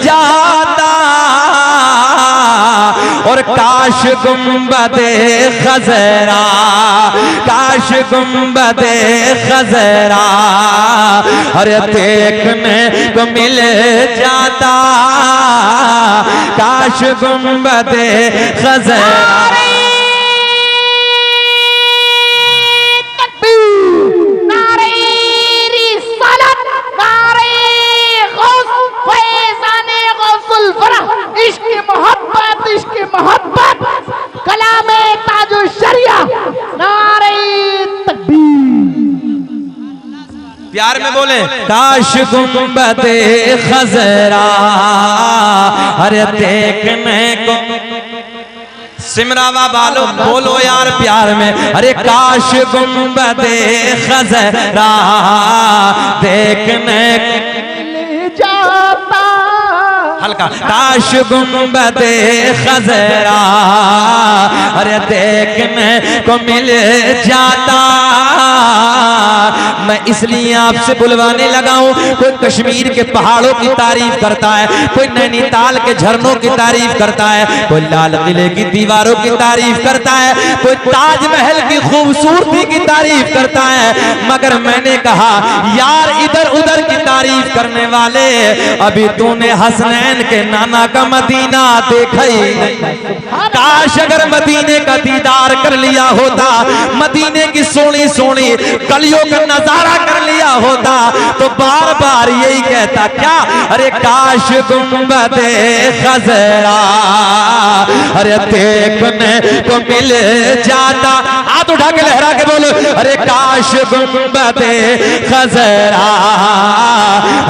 जाता। और काश गुंबदे खजरा, काश गुंबदे खजरा अरे देखने को मिल जाता। काश गुंबदे खजरा। प्यार में बोले काश गुंबदे खजरा अरे देखने को। सिमरावा बालो बोलो यार प्यार में। अरे काश गुंबदे खजरा देखने जाता। हल्का काश गुंबदे खजरा अरे देखने को मिल जाता। मैं इसलिए आपसे बुलवाने लगा हूं। कोई कश्मीर के पहाड़ों की तारीफ करता है, कोई नैनीताल के झरनों की तारीफ करता है, कोई लाल किले की दीवारों की तारीफ करता है, कोई ताजमहल की खूबसूरती की तारीफ करता है। मगर मैंने कहा यार इधर उधर की तारीफ करने वाले, अभी तूने हसनैन के नाना का मदीना देखा ही नहीं। काश अगर मदीने का दीदार कर लिया होता, मदीने की सोनी सोनी गलियों का नजारा कर लिया होता तो बार बार यही कहता क्या। अरे काश गुंबदे खजरा अरे देखने को मिल जाता। हाथ उठा के लहरा के बोलो अरे काश गुंबदे खजरा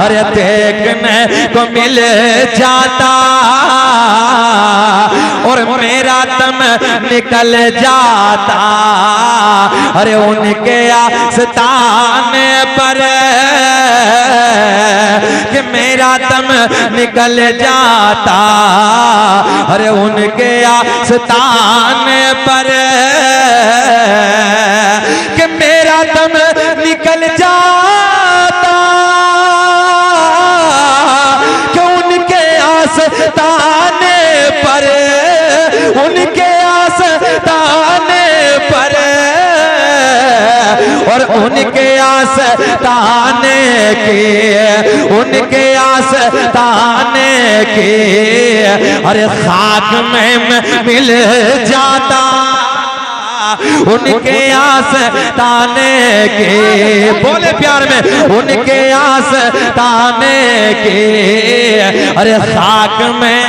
अरे देखने को मिल जाता। और मेरा दम निकल जाता अरे उनके आस्ताने पर कि मेरा दम निकल जाता अरे उनके आस्ताने पर कि मेरा दम निकल जाता कि उनके आस्ताने पर, उनके आस्ताने पर और उनके आस्ताने के, उनके आस्ताने के अरे खाक में मिल जाता। उनके आस्ताने के बोले प्यार में उनके आस्ताने के अरे खाक में।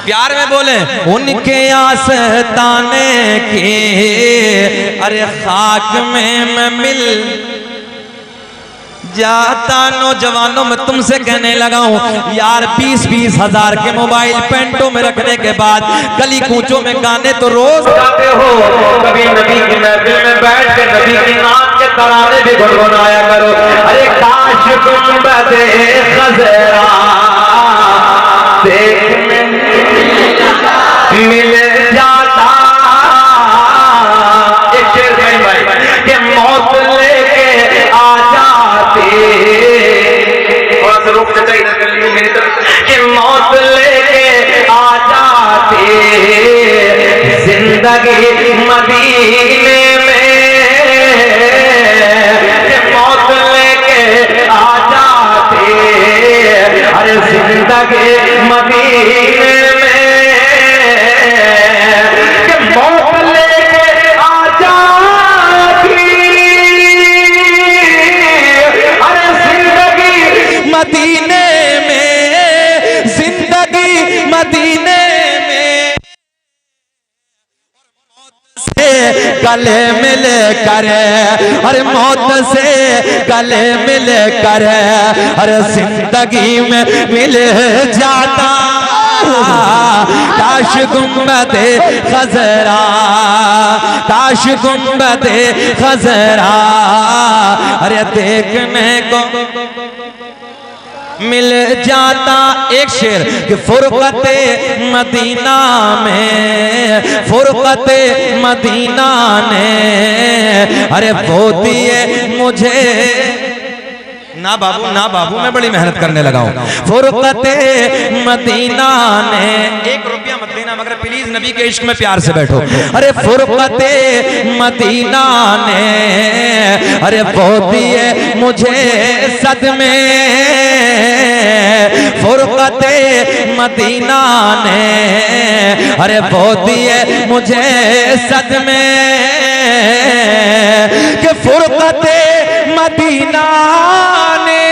प्यार में बोले उनके आस्ताने के अरे खाक में मैं मिल जाता। नौजवानों में तुमसे कहने लगा हूं यार 20-20 हजार के मोबाइल पेंटों में रखने के बाद गली कूचों में गाने तो रोज गाते हो। कभी नबी की महफिल में बैठ के नबी की नाम के तराने भी गुनगुनाया करो। अरे काश गुंबदे खजरा देखने मिल जाता। एक शेर कहीं भाई कि मौत लेके आ जाते, थोड़ा सा रुक चाहिए मेरी तरफ, कि मौत लेके आ जाते जिंदगी मदीने में, कि मौत लेके आ जाते अरे जिंदगी मदीने में। मदीने में जिंदगी मदीने में से गले मिल कर, अरे मौत से गले मिल कर अरे जिंदगी में मिल जाता। काश गुंबदे खजरा, काश गुंबदे खजरा, अरे देखने को मिल जाता। एक शेर कि फुरकते मदीना में, फुरकते मदीना ने अरे वो दिए मुझे। ना बाबू ना बाबू, मैं बड़ी मेहनत करने लगा हूं। फुरकते मदीना ने, 1 रुपया मत देना मगर प्लीज नबी के इश्क में प्यार से बैठो। अरे फुरकते मदीना ने अरे वो दिए मुझे सदमे, फुरकते मदीना ने अरे वो दिए मुझे सदमे, कि फुरकते मदीना ने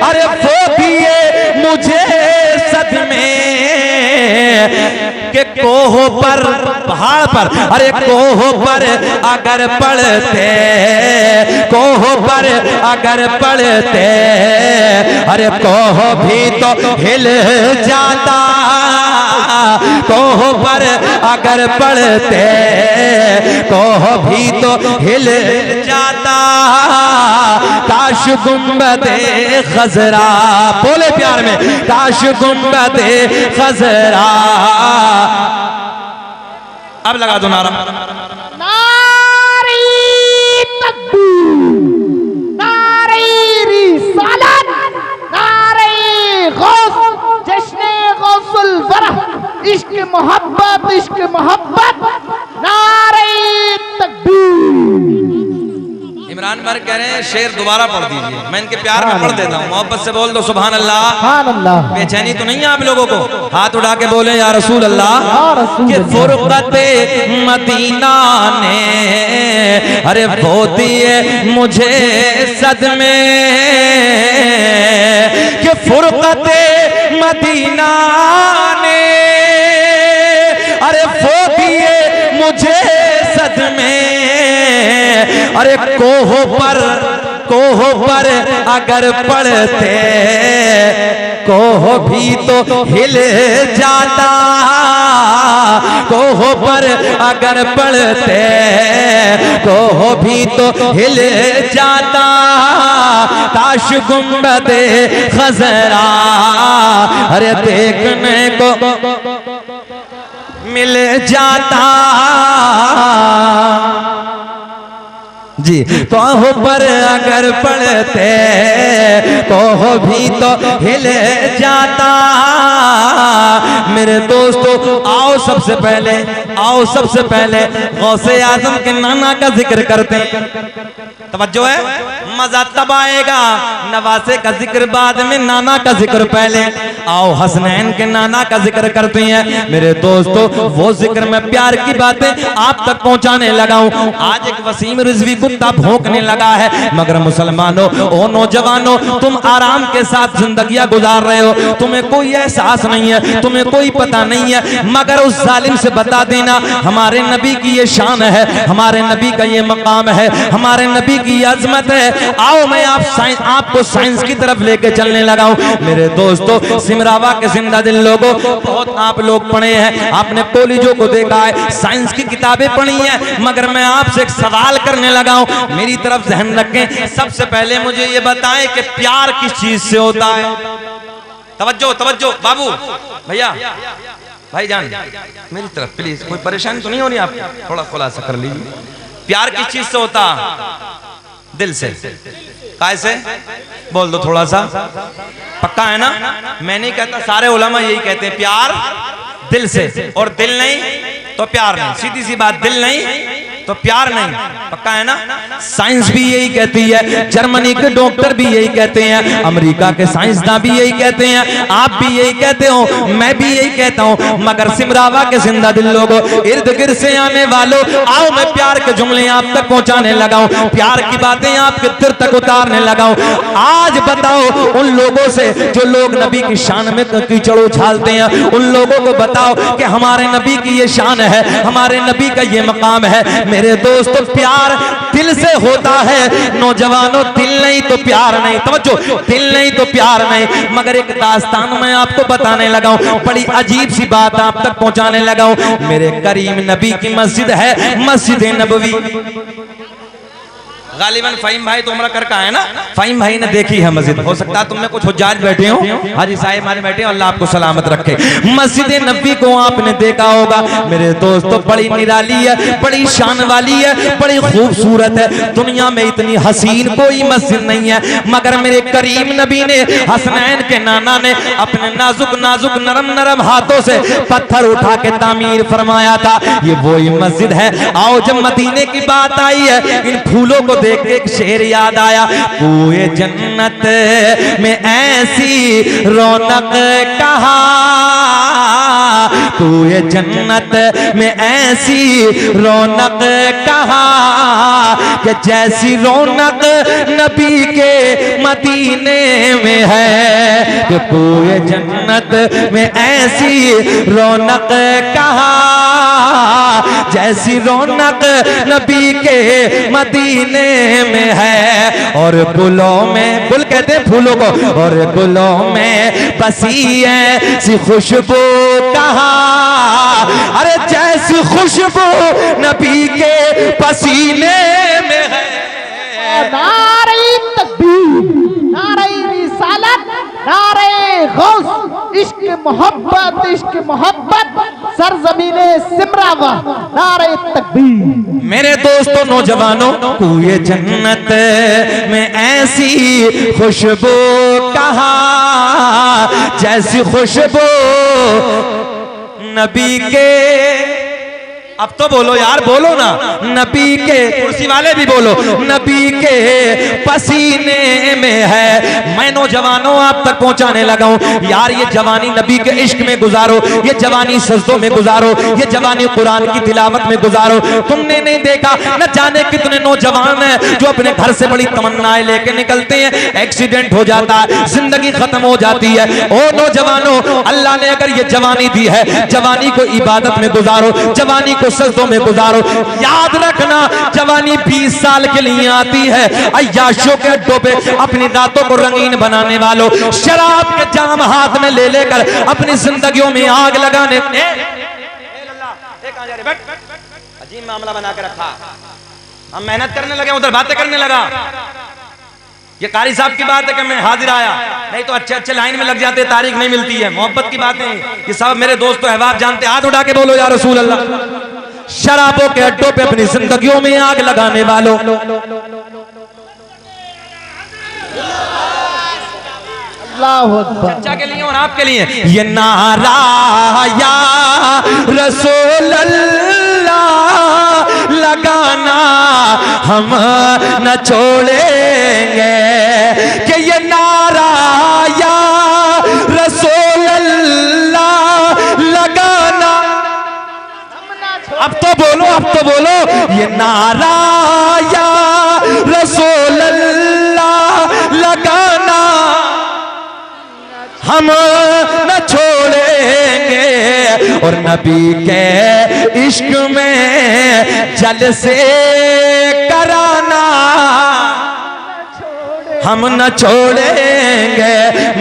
अरे वो दिए मुझे सदमे, के कोह पर पहाड़ पर, अरे कोह पर अगर पड़ते, कोह पर अगर पड़ते अरे कोह भी तो हिल जाता, कोह पर अगर पड़ते कोह भी तो हिल जाता। काश गुंबदे खजरा, बोले प्यार में, काश गुंबदे खजरा। अब लगा दो नारा, नारे तकबीर, नारे रिसालत, नारे गौस, जश्ने गौसुल फरह, इश्क मोहब्बत, इश्क मोहब्बत, नारे तकबीर। इमरान भर कह रहे हैं शेर दोबारा पढ़ दीजिए, मैं इनके प्यार में पढ़ देता हूँ। मोहब्बत से बोल दो सुभान अल्लाह, सुभान अल्लाह। बेचैनी तो नहीं है आप लोगों को? हाथ उठा के बोले या रसूल अल्लाह। कि फुरकते मदीना ने अरे वो दिए मुझे सदमे, कि फुरकते मदीना ने अरे वो दिए मुझे सदमे, अरे कोह पर अगर पड़ते कोह भी तो हिल जाता, कोह पर अगर पड़ते कोह भी तो हिल जाता। काश गुंबदे खजरा अरे देखने को मिल जाता जी, कोह पर अगर पड़ते कोह भी तो हिल जाता। मेरे दोस्तों आओ सबसे पहले गौसे आजम के नाना का जिक्र करते हैं। तवज्जो है, मजा तब आएगा, नवासे का जिक्र बाद में, नाना का जिक्र पहले। आओ हसनैन के नाना का जिक्र करते हैं। मेरे दोस्तों वो जिक्र में प्यार की बातें आप तक पहुंचाने लगा हूं। आज एक वसीम रिजवी कुत्ता भौंकने लगा है, मगर मुसलमानों, ओ नौजवानों, तुम आराम के साथ जिंदगियां गुजार रहे हो, तुम्हें कोई एहसास नहीं है, तुम्हें कोई पता नहीं है, मगर उस जालिम से बता देना हमारे नबी की ये शान है, हमारे नबी का ये मकाम है, हमारे नबी की अजमत है। आओ मैं आपको साइंस की तरफ लेके चलने लगा हूं। मेरे दोस्तों सिमरावा के जिंदा दिल लोगों, बहुत आप लोग पढ़े हैं, आपने पोलियो को देखा है, साइंस की किताबें पढ़ी हैं, मगर मैं आपसे एक सवाल करने लगा हूं, मेरी तरफ ध्यान रखें। सबसे पहले मुझे ये बताएं कि प्यार किस चीज से होता है? तवज्जो बाबू, भैया, भाईजान, मेरी तरफ प्लीज, कोई परेशानी तो नहीं हो रही आप? थोड़ा खुलासा कर लीजिए। प्यार किस चीज से होता? दिल से। कैसे? बोल दो थोड़ा सा, पक्का है ना? मैं नहीं कहता, सारे उलमा यही कहते हैं, प्यार दिल से, और दिल नहीं तो प्यार नहीं। सीधी सी बात, दिल नहीं तो प्यार नहीं, पक्का है ना? साइंस भी यही कहती है, जर्मनी के डॉक्टर भी यही कहते हैं, अमेरिका के साइंसदान भी यही कहते हैं, आप भी यही कहते हो, मैं भी यही कहता हूं, मगर सिमरावा के जिंदा दिल लोगों, इर्द गिर्द से आने वालों, आओ मैं प्यार के जुमले आप तक पहुंचाने लगा हूं, प्यार की बातें आपके दिल तक उतारने लगा हूं। आज बताओ उन लोगों से जो लोग नबी की शान में कीचड़ उछालते हैं, उन लोगों को बताओ कि हमारे नबी की ये शान है, हमारे नबी का ये मकाम है। मेरे दोस्तों प्यार दिल से होता है। नौजवानों दिल नहीं तो प्यार नहीं, समझो दिल नहीं तो प्यार नहीं। मगर एक दास्तान मैं आपको बताने लगा हूं, बड़ी अजीब सी बात आप तक पहुंचाने लगा हूं। मेरे करीम नबी की मस्जिद है, मस्जिद नबवी। गालिबन फ़हीम भाई तो उम्र कर का है ना, फ़हीम भाई ने देखी है मस्जिद। हो सकता है तुम में कुछ हुज्जाज बैठे हो, हाजी साहिब हमारे बैठे हो, अल्लाह आपको सलामत रखे। मस्जिद नबी को आपने देखा होगा मेरे दोस्तों, बड़ी निराली है, बड़ी शान वाली है, बड़ी खूबसूरत है। दुनिया में इतनी हसीन कोई मस्जिद नहीं है। मगर मेरे करीम नबी ने, हसनैन के नाना ने अपने नाजुक नाजुक नरम नरम हाथों से पत्थर उठा के तामीर फरमाया था। ये वही मस्जिद है। आओ जब मदीने की बात आई है, इन फूलों को देख के एक शेर याद आया, कुए जन्नत में ऐसी रौनक कहाँ, कुए जन्नत में ऐसी रौनक कहाँ, कि जैसी रौनक नबी के मदीने में है। कि कुए जन्नत में ऐसी रौनक कहाँ, जैसी रौनक नबी के मदीने में है। और गुलों में, गुल कहते हैं फूलों को, और गुलों में बसी ऐसी खुशबू कहाँ, अरे जैसी खुशबू नबी के पसीने में है। नारे तकबीर, नारे रिसालत, नारे गौस, इश्क मोहब्बत, इश्क मोहब्बत, सरजमीने सिमरावा, नारे तकबीर। मेरे दोस्तों नौजवानों, कुए जन्नत में ऐसी खुशबू कहाँ, जैसी खुशबू नबी के, अब तो बोलो यार, बोलो ना, नबी के, कुर्सी वाले भी बोलो, नबी के पसीने में है। मैं नौजवानों आप तक पहुंचाने लगा हूं यार, ये जवानी नबी के इश्क में गुजारो, ये जवानी सजदों में गुजारो, ये जवानी कुरान की तिलावत में गुजारो। तुमने नहीं देखा, न जाने कितने नौजवान हैं जो अपने घर से बड़ी तमन्नाएं लेके निकलते हैं, एक्सीडेंट हो जाता है, जिंदगी खत्म हो जाती है। ओ नौजवानों, अल्लाह ने अगर ये जवानी दी है, जवानी को इबादत में गुजारो, जवानी को सजदों में गुजारो। याद रखना, जवानी 20 साल के लिए आती है। अय्याशों के अड्डों पे अपनी रातों को रंगीन बनाने वालों, शराब के जाम हाथ में ले लेकर अपनी जिंदगियों में आग लगाने, अजीब मामला बना के रखा। हम मेहनत करने लगे, उधर बातें करने लगा। ये कारी साहब की बात है कि मैं हाजिर आया, नहीं तो अच्छे अच्छे लाइन में लग जाते, तारीख नहीं मिलती है। मोहब्बत की बातें ये सब मेरे दोस्तों अहबाब जानते। हाथ उठा के बोलो या रसूल अल्लाह। शराबों के अड्डों पे अपनी जिंदगियों में आग लगाने वालों, चर्चा के लिए और आपके लिए ये नारा या रसूल अल्लाह लगाना हम न छोड़ेंगे, कि ये नारा या रसूल अल्लाह लगाना। अब तो बोलो, अब तो बोलो, ये नारा या रसूल अल्लाह लगाना हम न छोड़ेंगे। और नबी के इश्क में जलसे कराना हम न छोड़ेंगे।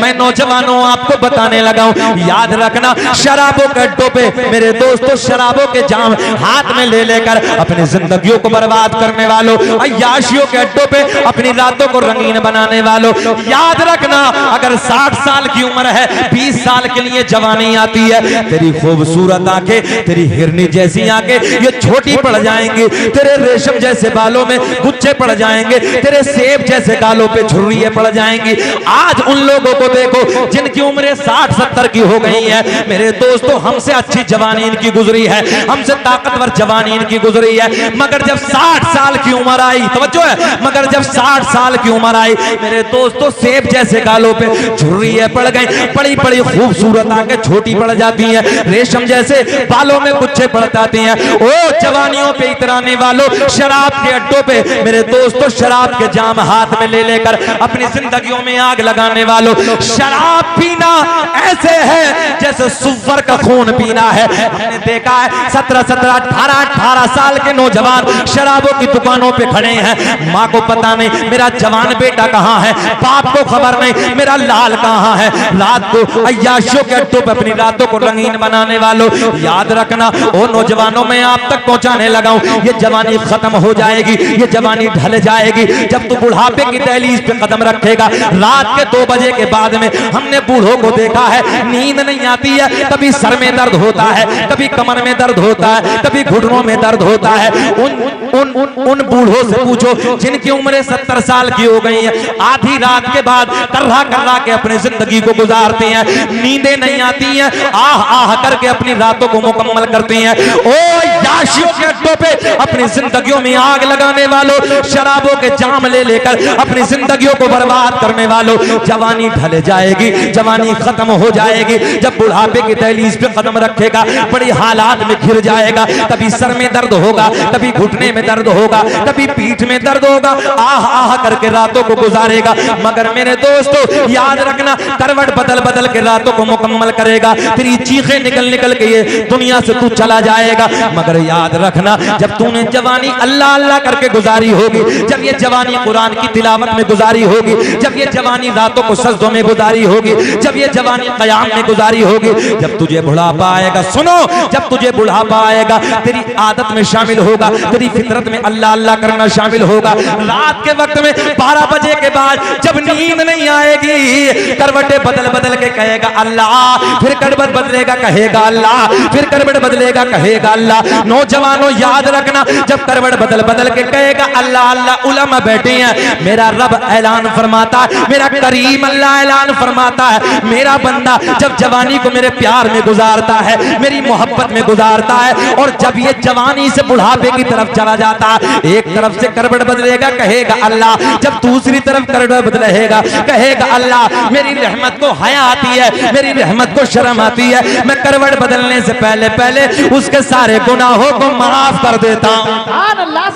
मैं नौजवानों आपको बताने लगा हूं, याद रखना, शराबों के अड्डों पे मेरे दोस्तों, शराबों के जाम हाथ में ले लेकर अपनी जिंदगियों को बर्बाद करने वालों, अय्याशियों के अड्डों पे अपनी रातों को रंगीन बनाने वालों, याद रखना, अगर 60 साल की उम्र है, 20 साल के लिए जवानी आती है, तेरी खूबसूरत आंखें, तेरी हिरनी जैसी आंखें ये छोटी पड़ जाएंगी, तेरे रेशम जैसे बालों में गुच्छे पड़ जाएंगे, तेरे सेब जैसे गालों पे झुर्रियां पड़ जाएंगी। आज उन लोगों को देखो जिनकी उम्रें 60-70 की हो गई है, मेरे दोस्तों, हमसे अच्छी जवानी इनकी गुजरी है, हमसे ताकतवर जवानी इनकी गुजरी है। मगर जब 60 साल की उम्र आई, तवज्जो है, मगर जब 60 साल की उम्र आई, मेरे दोस्तों, सेब जैसे गालों पे झुर्रियां पड़ गई, बड़ी बड़ी खूबसूरत आंखें छोटी पड़ जाती हैं, रेशम जैसे बालों में गुच्छे पड़ जाते हैं। ओ जवानियों पे इतराने वालों, शराब के अड्डों पे मेरे दोस्तों, शराब के जाम हाथ में ले लेकर अपनी जिंदगियों में आग लगाने वालों, शराब पीना ऐसे है जैसे सुअर का खून पीना है। हमने देखा है 17-17, 18-18 साल के नौजवान शराबों की दुकानों पे खड़े हैं। माँ को पता नहीं मेरा जवान बेटा कहाँ है, बाप को खबर नहीं मेरा लाल कहाँ है। रात को अय्याशों के अड्डों पे अपनी रातों को रंगीन बनाने वालों, याद रखना ओ नौजवानों में आप तक पहुंचाने लगा हूं, ये जवानी खत्म हो जाएगी, ये जवानी ढल जाएगी जब तू बुढ़ापे की दहलीज पे कदम रखेगा। रात के 2 बजे के बाद में हमने बूढ़ों को देखा है, नींद नहीं आती है, कभी सर में दर्द होता है, कभी कमर में दर्द होता है, कभी घुटनों में दर्द होता है। उन बूढ़ों से पूछो जिनकी उम्र 70 साल की हो गई है, आधी रात के बाद कर्रा कर्रा के अपनी जिंदगी को गुजारते हैं, नींदें नहीं आती हैं, आह आह करके अपनी रातों को मुकम्मल करते हैं। ओ याशियों के अड्डों पे अपनी जिंदगियों में आग लगाने वालों, शराबों के जाम ले लेकर अपनी जिंदगियों को बर्बाद करने वालों, जवानी ढल जाएगी, जवानी खत्म हो जाएगी। जब बुढ़ापे की दहलीज पे कदम रखेगा बड़ी हालात में घिर जाएगा, कभी सर में दर्द होगा, कभी घुटने में दर्द होगा, कभी पीठ में दर्द होगा, आह आह करके रातों को गुजारेगा। मगर मेरे दोस्तों याद रखना, करवट बदल बदल के रातों को मुकम्मल करेगा, तेरी चीखें निकल निकल के ये दुनिया से तू चला जाएगा। मगर याद रखना, जब तूने जवानी अल्लाह अल्लाह करके गुजारी होगी, जब ये जवानी कुरान की तिलावत में गुजारी होगी, जब ये जवानी रातों को सजदों में गुजारी होगी, जब ये जवानी क़याम में गुजारी होगी, जब तुझे बुढ़ापा आएगा, सुनो, जब तुझे बुढ़ापा आएगा तेरी आदत में शामिल होगा, तेरी फितरत में अल्लाह अल्लाह करना शामिल होगा। रात के वक्त में 12 बजे के बाद जब नींद नहीं आएगी, करवटें बदल बदल के कहेगा अल्लाह, फिर करवट बदलेगा कहेगा अल्लाह, फिर करवट बदलेगा कहेगा अल्लाह। नौजवानों याद रखना, जब करवट बदल बदल के कहेगा अल्लाह अल्लाह, उलमा बैठे हैं, मेरा रब ऐलान फरमाता है, मेरा करीम अल्लाह ऐलान फरमाता है, मेरा बंदा जब जवानी को मेरे प्यार में गुजारता है, मेरी मोहब्बत में गुजारता है, और जब ये जवानी से बुढ़ापे की तरफ चला जाता है, एक तरफ से करवट बदलेगा कहेगा अल्लाह, जब दूसरी तरफ करवट बदलेगा कहेगा अल्लाह। मेरी रहमत को हया आती है, मेरी रहमत को शर्म आती है, मैं करवट बदलने से पहले पहले उसके सारे गुनाहों को माफ कर देता हूँ, सुभान अल्लाह,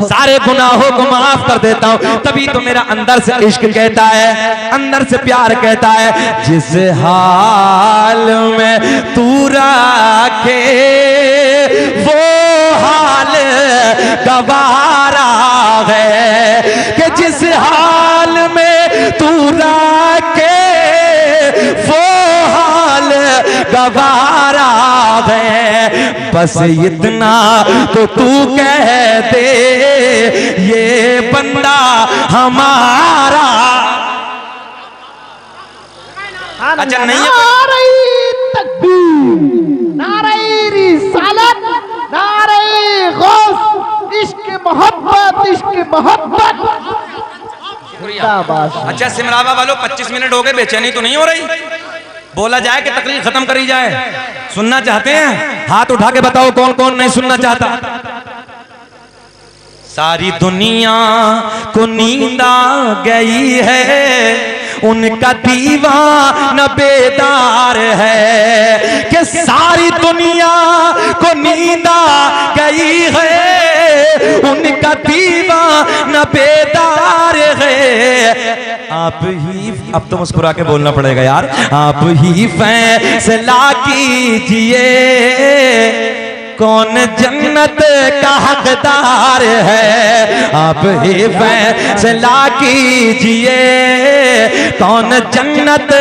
सारे गुनाहों को माफ कर देता हूँ। तभी तो मेरा अंदर से इश्क कहता है, अंदर से प्यार कहता है, जिस हाल में तू रखे वो हाल गवारा है, कि जिस हाल में तू रखे वो हाल गवारा है। बस इतना तो तू कह दे, ये बंदा हमारा। अच्छा नहीं है, नारे तकबीर, नारे रिसालत, नारे गौस, इश्क मोहब्बत, इश्क मोहब्बत। अच्छा सिमरावा वालों 25 मिनट हो गए, बेचैनी तो नहीं हो रही? बोला जाए कि तकलीफ खत्म करी जाए? सुनना चाहते हैं? हाथ उठा के बताओ कौन कौन नहीं सुनना चाहता। सारी दुनिया को नींद आ गई है, उनका दीवाना बेदार है, कि सारी दुनिया को नींद आ गई है, उनका दीवाना बेदार है। आप ही, अब तो मुस्कुरा के बोलना पड़ेगा यार, आप ही फैसला कीजिए कौन जन्नत का हकदार है, आप ही फैसला कीजिए कौन जन्नत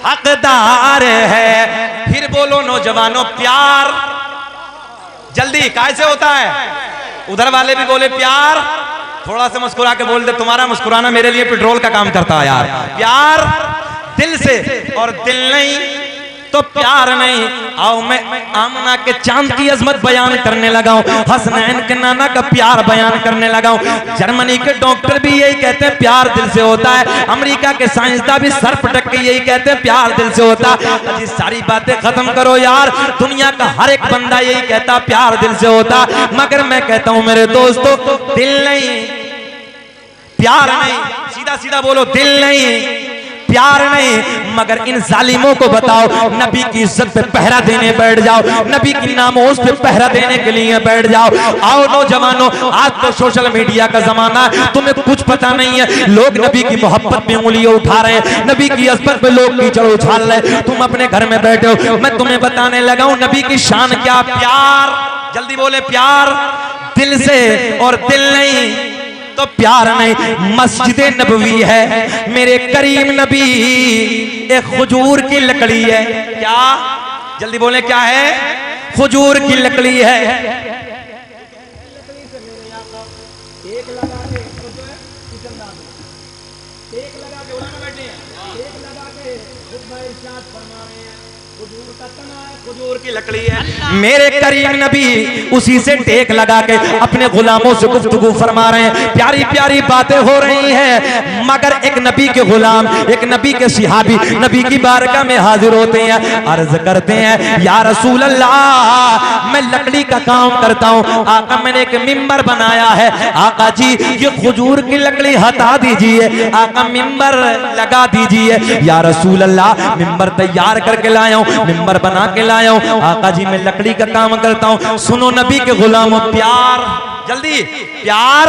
हकदार है। फिर बोलो नौजवानों, प्यार जल्दी कैसे होता है? उधर वाले भी बोले प्यार, थोड़ा सा मुस्कुरा के बोल दे, तुम्हारा मुस्कुराना मेरे लिए पेट्रोल का काम करता है यार। प्यार दिल से, और दिल नहीं तो प्यार नहीं। आओ मैं आमना के चांद की अजमत बयान करने लगा हूँ, हसनैन के नाना का प्यार बयान करने लगा हूँ। जर्मनी के डॉक्टर भी यही कहते हैं प्यार दिल से होता है, अमेरिका के साइंसदान भी सर पटक के यही कहते हैं प्यार दिल से होता है। ये सारी बातें खत्म करो यार, दुनिया का हर एक बंदा यही कहता प्यार दिल से होता, मगर मैं कहता हूँ मेरे दोस्तों, दिल नहीं प्यार नहीं, सीधा सीधा बोलो, दिल नहीं प्यार नहीं, मगर इन जालिमों को बताओ नबी की इज्जत पे पहरा देने बैठ जाओ, नबी की नामोस पे पहरा देने के लिए बैठ जाओ। आओ नौजवानों, आज तो सोशल मीडिया का जमाना है, तुम्हें कुछ पता नहीं है, लोग नबी की मोहब्बत में उंगलियां उठा रहे हैं, नबी की इज्जत पे लोग कीचड़ उछाल रहे, तुम अपने घर में बैठे हो। मैं तुम्हें बताने लगा हूं नबी की शान क्या। प्यार, जल्दी बोले, प्यार दिल से, और दिल नहीं तो प्यार नहीं। मस्जिद नबवी है, मेरे करीम नबी एक खजूर की लकड़ी है। क्या, जल्दी बोले, क्या है? खजूर की लकड़ी है। खजूर की लकड़ी है, मेरे करीम नबी उसी से टेक लगा के अपने गुलामों से गुफ्तगू फरमा रहे हैं, प्यारी प्यारी बातें हो रही हैं। मगर एक नबी के गुलाम, एक नबी के सिहाबी नबी की बारगाह में हाजिर होते हैं, अर्ज करते हैं, या रसूल अल्लाह, मैं लकड़ी का काम करता हूँ, आका मैंने एक मिंबर बनाया है, आका जी ये खजूर की लकड़ी हटा दीजिए, आका मिंबर लगा दीजिए। या रसूल अल्लाह, मिंबर तैयार करके लाया हूँ, मिंबर बना के लाया हूं, आका जी मैं लकड़ी का काम करता हूं। सुनो नबी के गुलामों, प्यार, जल्दी, प्यार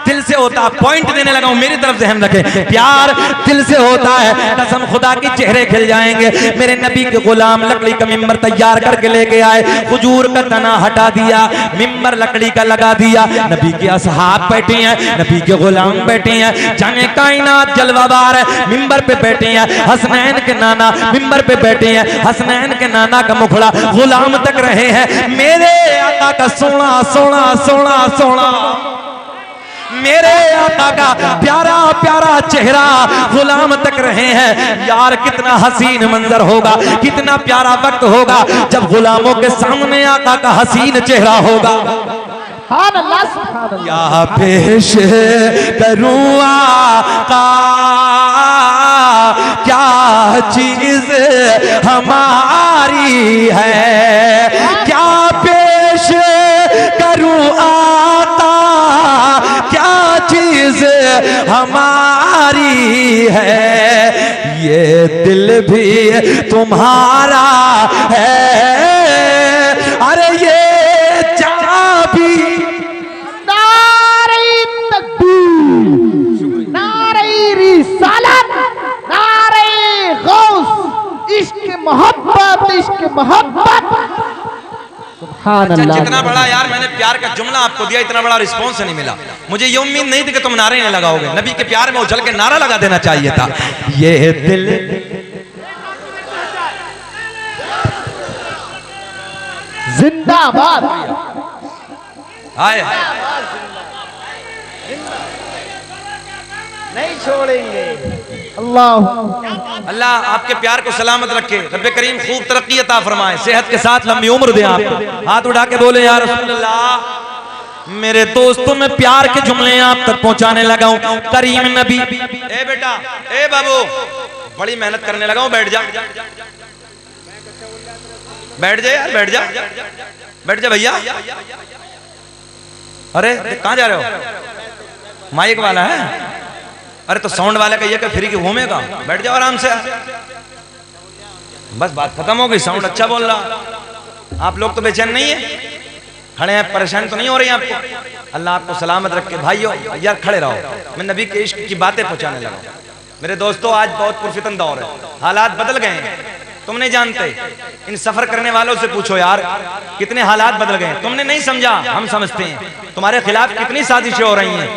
दिल से होता है। पॉइंट देने लगा हूं, मेरी तरफ से हम रखें, प्यार दिल से होता है, कसम खुदा की चेहरे खिल जाएंगे। मेरे नबी के गुलाम लकड़ी का मिंबर तैयार करके लेके आए, खजूर का तना हटा दिया, मिंबर लकड़ी का लगा दिया, नबी के असहाब बैठे हैं, नबी के गुलाम बैठे हैं, जाने कायनात जलवाबार है, मिंबर पे बैठे हैं, हसनैन के नाना मिंबर पे बैठे हैं, हसनैन के नाना का मुखड़ा गुलाम तक रहे हैं, मेरे आका का सोना सोना सोना सोना, मेरे आका का प्यारा प्यारा चेहरा गुलाम तक रहे हैं। यार कितना हसीन मंजर होगा, कितना प्यारा वक्त होगा जब गुलामों के सामने आका का हसीन चेहरा होगा। या पेश करूं आका, क्या चीज हमारी है, क्या पेश करूं आका, क्या चीज हमारी है, ये दिल भी तुम्हारा है, अरे ये चाबी। नारे तकबीर, नारे रिसालत, नारे गौस, इश्क मोहब्बत, इश्क मोहब्बत। अच्छा, जितना बड़ा यार मैंने प्यार का जुमला आपको दिया, इतना बड़ा रिस्पॉन्स नहीं मिला। मुझे ये उम्मीद नहीं थी कि तुम नारे नहीं लगाओगे, नबी के प्यार में उछल के नारा लगा देना चाहिए था। ये दिल जिंदाबाद, आए नहीं छोड़ेंगे। अल्लाह अल्लाह आपके प्यार को सलामत रखे, रब्बे करीम खूब तरक्की अता फरमाए, सेहत के साथ लंबी उम्र दे आपको। हाथ उठा के बोले या रसूल अल्लाह। मेरे दोस्तों में प्यार के जुमले आप तक पहुंचाने लगा हूं। करीम नबी, ए बेटा, ए बाबू, बड़ी मेहनत करने लगा हूं, बैठ जा, बैठ जा यार, बैठ जा, बैठ जा भैया। अरे कहां जा रहे हो? माइक वाला है, अरे तो साउंड वाले का ये कि फ्री की घूमेगा, बैठ जाओ आराम से, बस बात खत्म हो गई। साउंड अच्छा बोल रहा, आप लोग तो बेचैन नहीं है, खड़े हैं, परेशान तो नहीं हो रही हैं आपको? अल्लाह आपको सलामत रखे। भाइयों यार खड़े रहो, मैं नबी के इश्क की बातें पहुंचाने लगा। मेरे दोस्तों आज बहुत पुरफितन दौर है, हालात बदल गए हैं, तुम नहीं जानते। इन सफर करने वालों से पूछो यार कितने हालात बदल गए, तुमने नहीं समझा, हम समझते हैं। तुम्हारे खिलाफ कितनी साजिशें हो रही हैं।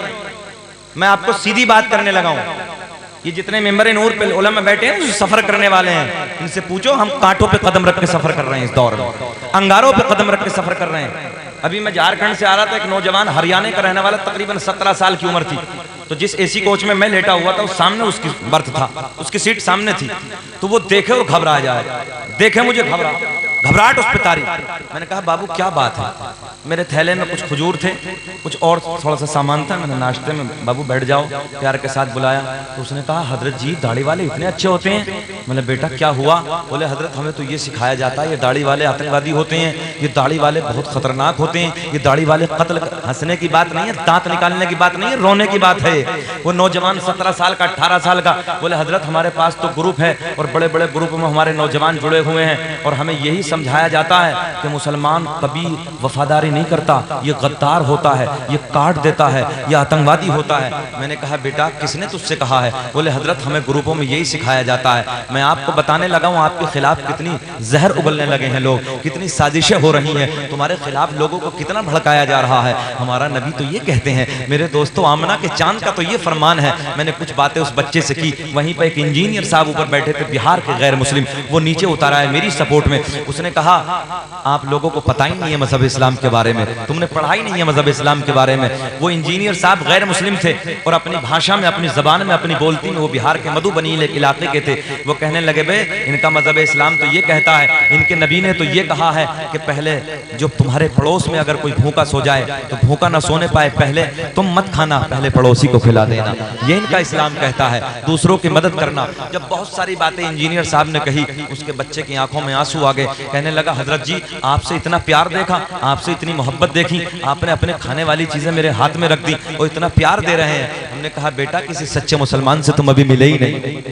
मैं आपको सीधी बात करने लगा हूं, ये जितने मेंबर नूर पे उलमा बैठे हैं सफर करने वाले हैं, इनसे पूछो हम कांटों पे कदम रख के सफर कर रहे हैं, इस दौर में अंगारों पे कदम रख के सफर कर रहे हैं। अभी मैं झारखंड से आ रहा था, एक नौजवान हरियाणा का रहने वाला, तकरीबन 17 साल की उम्र थी, तो जिस एसी कोच में मैं लेटा हुआ था उस सामने उसकी बर्थ था, उसकी सीट सामने थी, तो वो देखे और घबरा जाए, देखे मुझे घबरा, घबराहट उस पे तारी। मैंने कहा बाबू क्या बात है? मेरे थैले में कुछ खजूर थे, कुछ और थोड़ा सा सामान था। मैंने नाश्ते में बाबू बैठ जाओ प्यार के साथ बुलाया तो उसने कहा हजरत जी दाढ़ी वाले इतने अच्छे होते हैं। मैंने बेटा क्या हुआ? बोले हजरत हमें तो ये सिखाया जाता है ये दाढ़ी वाले आतंकवादी होते हैं, ये दाढ़ी वाले बहुत खतरनाक होते हैं, ये दाढ़ी वाले कत्ल। हंसने की बात नहीं है, दांत निकालने की बात नहीं है, रोने की बात है। वो नौजवान 17 साल का 18 साल का बोले हजरत हमारे पास तो ग्रुप है और बड़े बड़े ग्रुप में हमारे नौजवान जुड़े हुए हैं और हमें यही समझाया जाता है कि मुसलमान कभी वफादारी नहीं करता, ये गद्दार होता है, ये काट देता है, ये आतंकवादी होता है। मैंने कहा बेटा किसने तुझसे कहा है? बोले हजरत हमें ग्रुपों में यही सिखाया जाता है। मैं आपको बताने लगा हूँ आपके खिलाफ कितनी जहर उगलने लगे हैं लोग, कितनी साजिशें हो रही हैं, तुम्हारे खिलाफ लोगों को कितना भड़काया जा रहा है। हमारा नबी तो ये कहते हैं। मेरे दोस्तों आमना के चांद का तो ये फरमान है। मैंने कुछ बातें उस बच्चे से की। वहीं पर एक इंजीनियर साहब ऊपर बैठे थे बिहार के गैर मुस्लिम, वो नीचे उतारा है मेरी सपोर्ट में। उसने कहा आप लोगों को पता ही नहीं है मजहब इस्लाम के बारे में, तुमने पढ़ा ही नहीं है मजहब इस्लाम के बारे में। वो इंजीनियर साहब गैर मुस्लिम थे और अपनी भाषा में, अपनी जबान में, अपनी बोलती में वो बिहार के मधुबनी इलाके के थे। वो कहने लगे बे इनका मजहब इस्लाम तो ये कहता है, इनके नबी ने तो ये कहा है कि पहले जो तुम्हारे पड़ोस में अगर कोई भूखा सो जाए तो भूखा ना सोने पाए पहले तुम मत खाना, पहले पड़ोसी को खिला देना। ये इनका इस्लाम कहता है, दूसरों की मदद करना। जब बहुत सारी बातें इंजीनियर साहब ने कही उसके बच्चे की आंखों में आंसू आ गए। कहने लगा हजरत जी आपसे इतना प्यार देखा, आपसे इतनी मोहब्बत देखी, आपने अपने खाने वाली चीजें मेरे हाथ में रख दी और इतना प्यार दे रहे हैं। हमने कहा बेटा किसी सच्चे मुसलमान से तुम अभी मिले ही नहीं।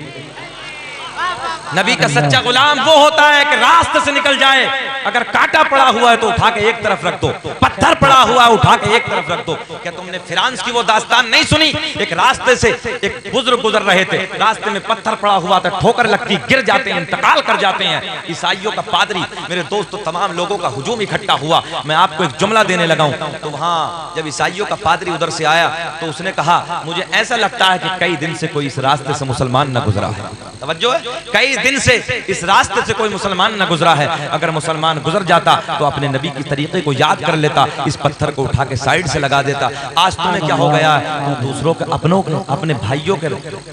नबी का सच्चा गुलाम वो होता है कि रास्ते से निकल जाए, अगर कांटा पड़ा हुआ है तो उठा के एक तरफ रख दो, पत्थर पड़ा हुआ है उठा के एक तरफ रख दो। क्या तुमने फिरांस की वो दास्तान नहीं सुनी? एक रास्ते से एक बुजुर्ग गुजर रहे थे, रास्ते में पत्थर पड़ा हुआ था, ठोकर लगती, गिर जाते हैं, इंतकाल कर जाते हैं। ईसाइयों का पादरी मेरे दोस्तों तमाम लोगों का हुजूम इकट्ठा हुआ। मैं आपको एक जुमला देने लगा हूं। तो वहां जब ईसाइयों का पादरी उधर से आया तो उसने कहा मुझे ऐसा लगता है कि कई दिन से कोई इस रास्ते से मुसलमान न गुजरा है। तवज्जो है, कई दिन से इस रास्ते से कोई मुसलमान न गुजरा है। अगर मुसलमान गुजर जाता तो अपने नबी की तरीके को याद कर लेता, इस पत्थर को उठा के साइड से लगा देता। आज तुम्हें क्या हो गया है? तुम दूसरों के, अपनों के, अपने भाइयों के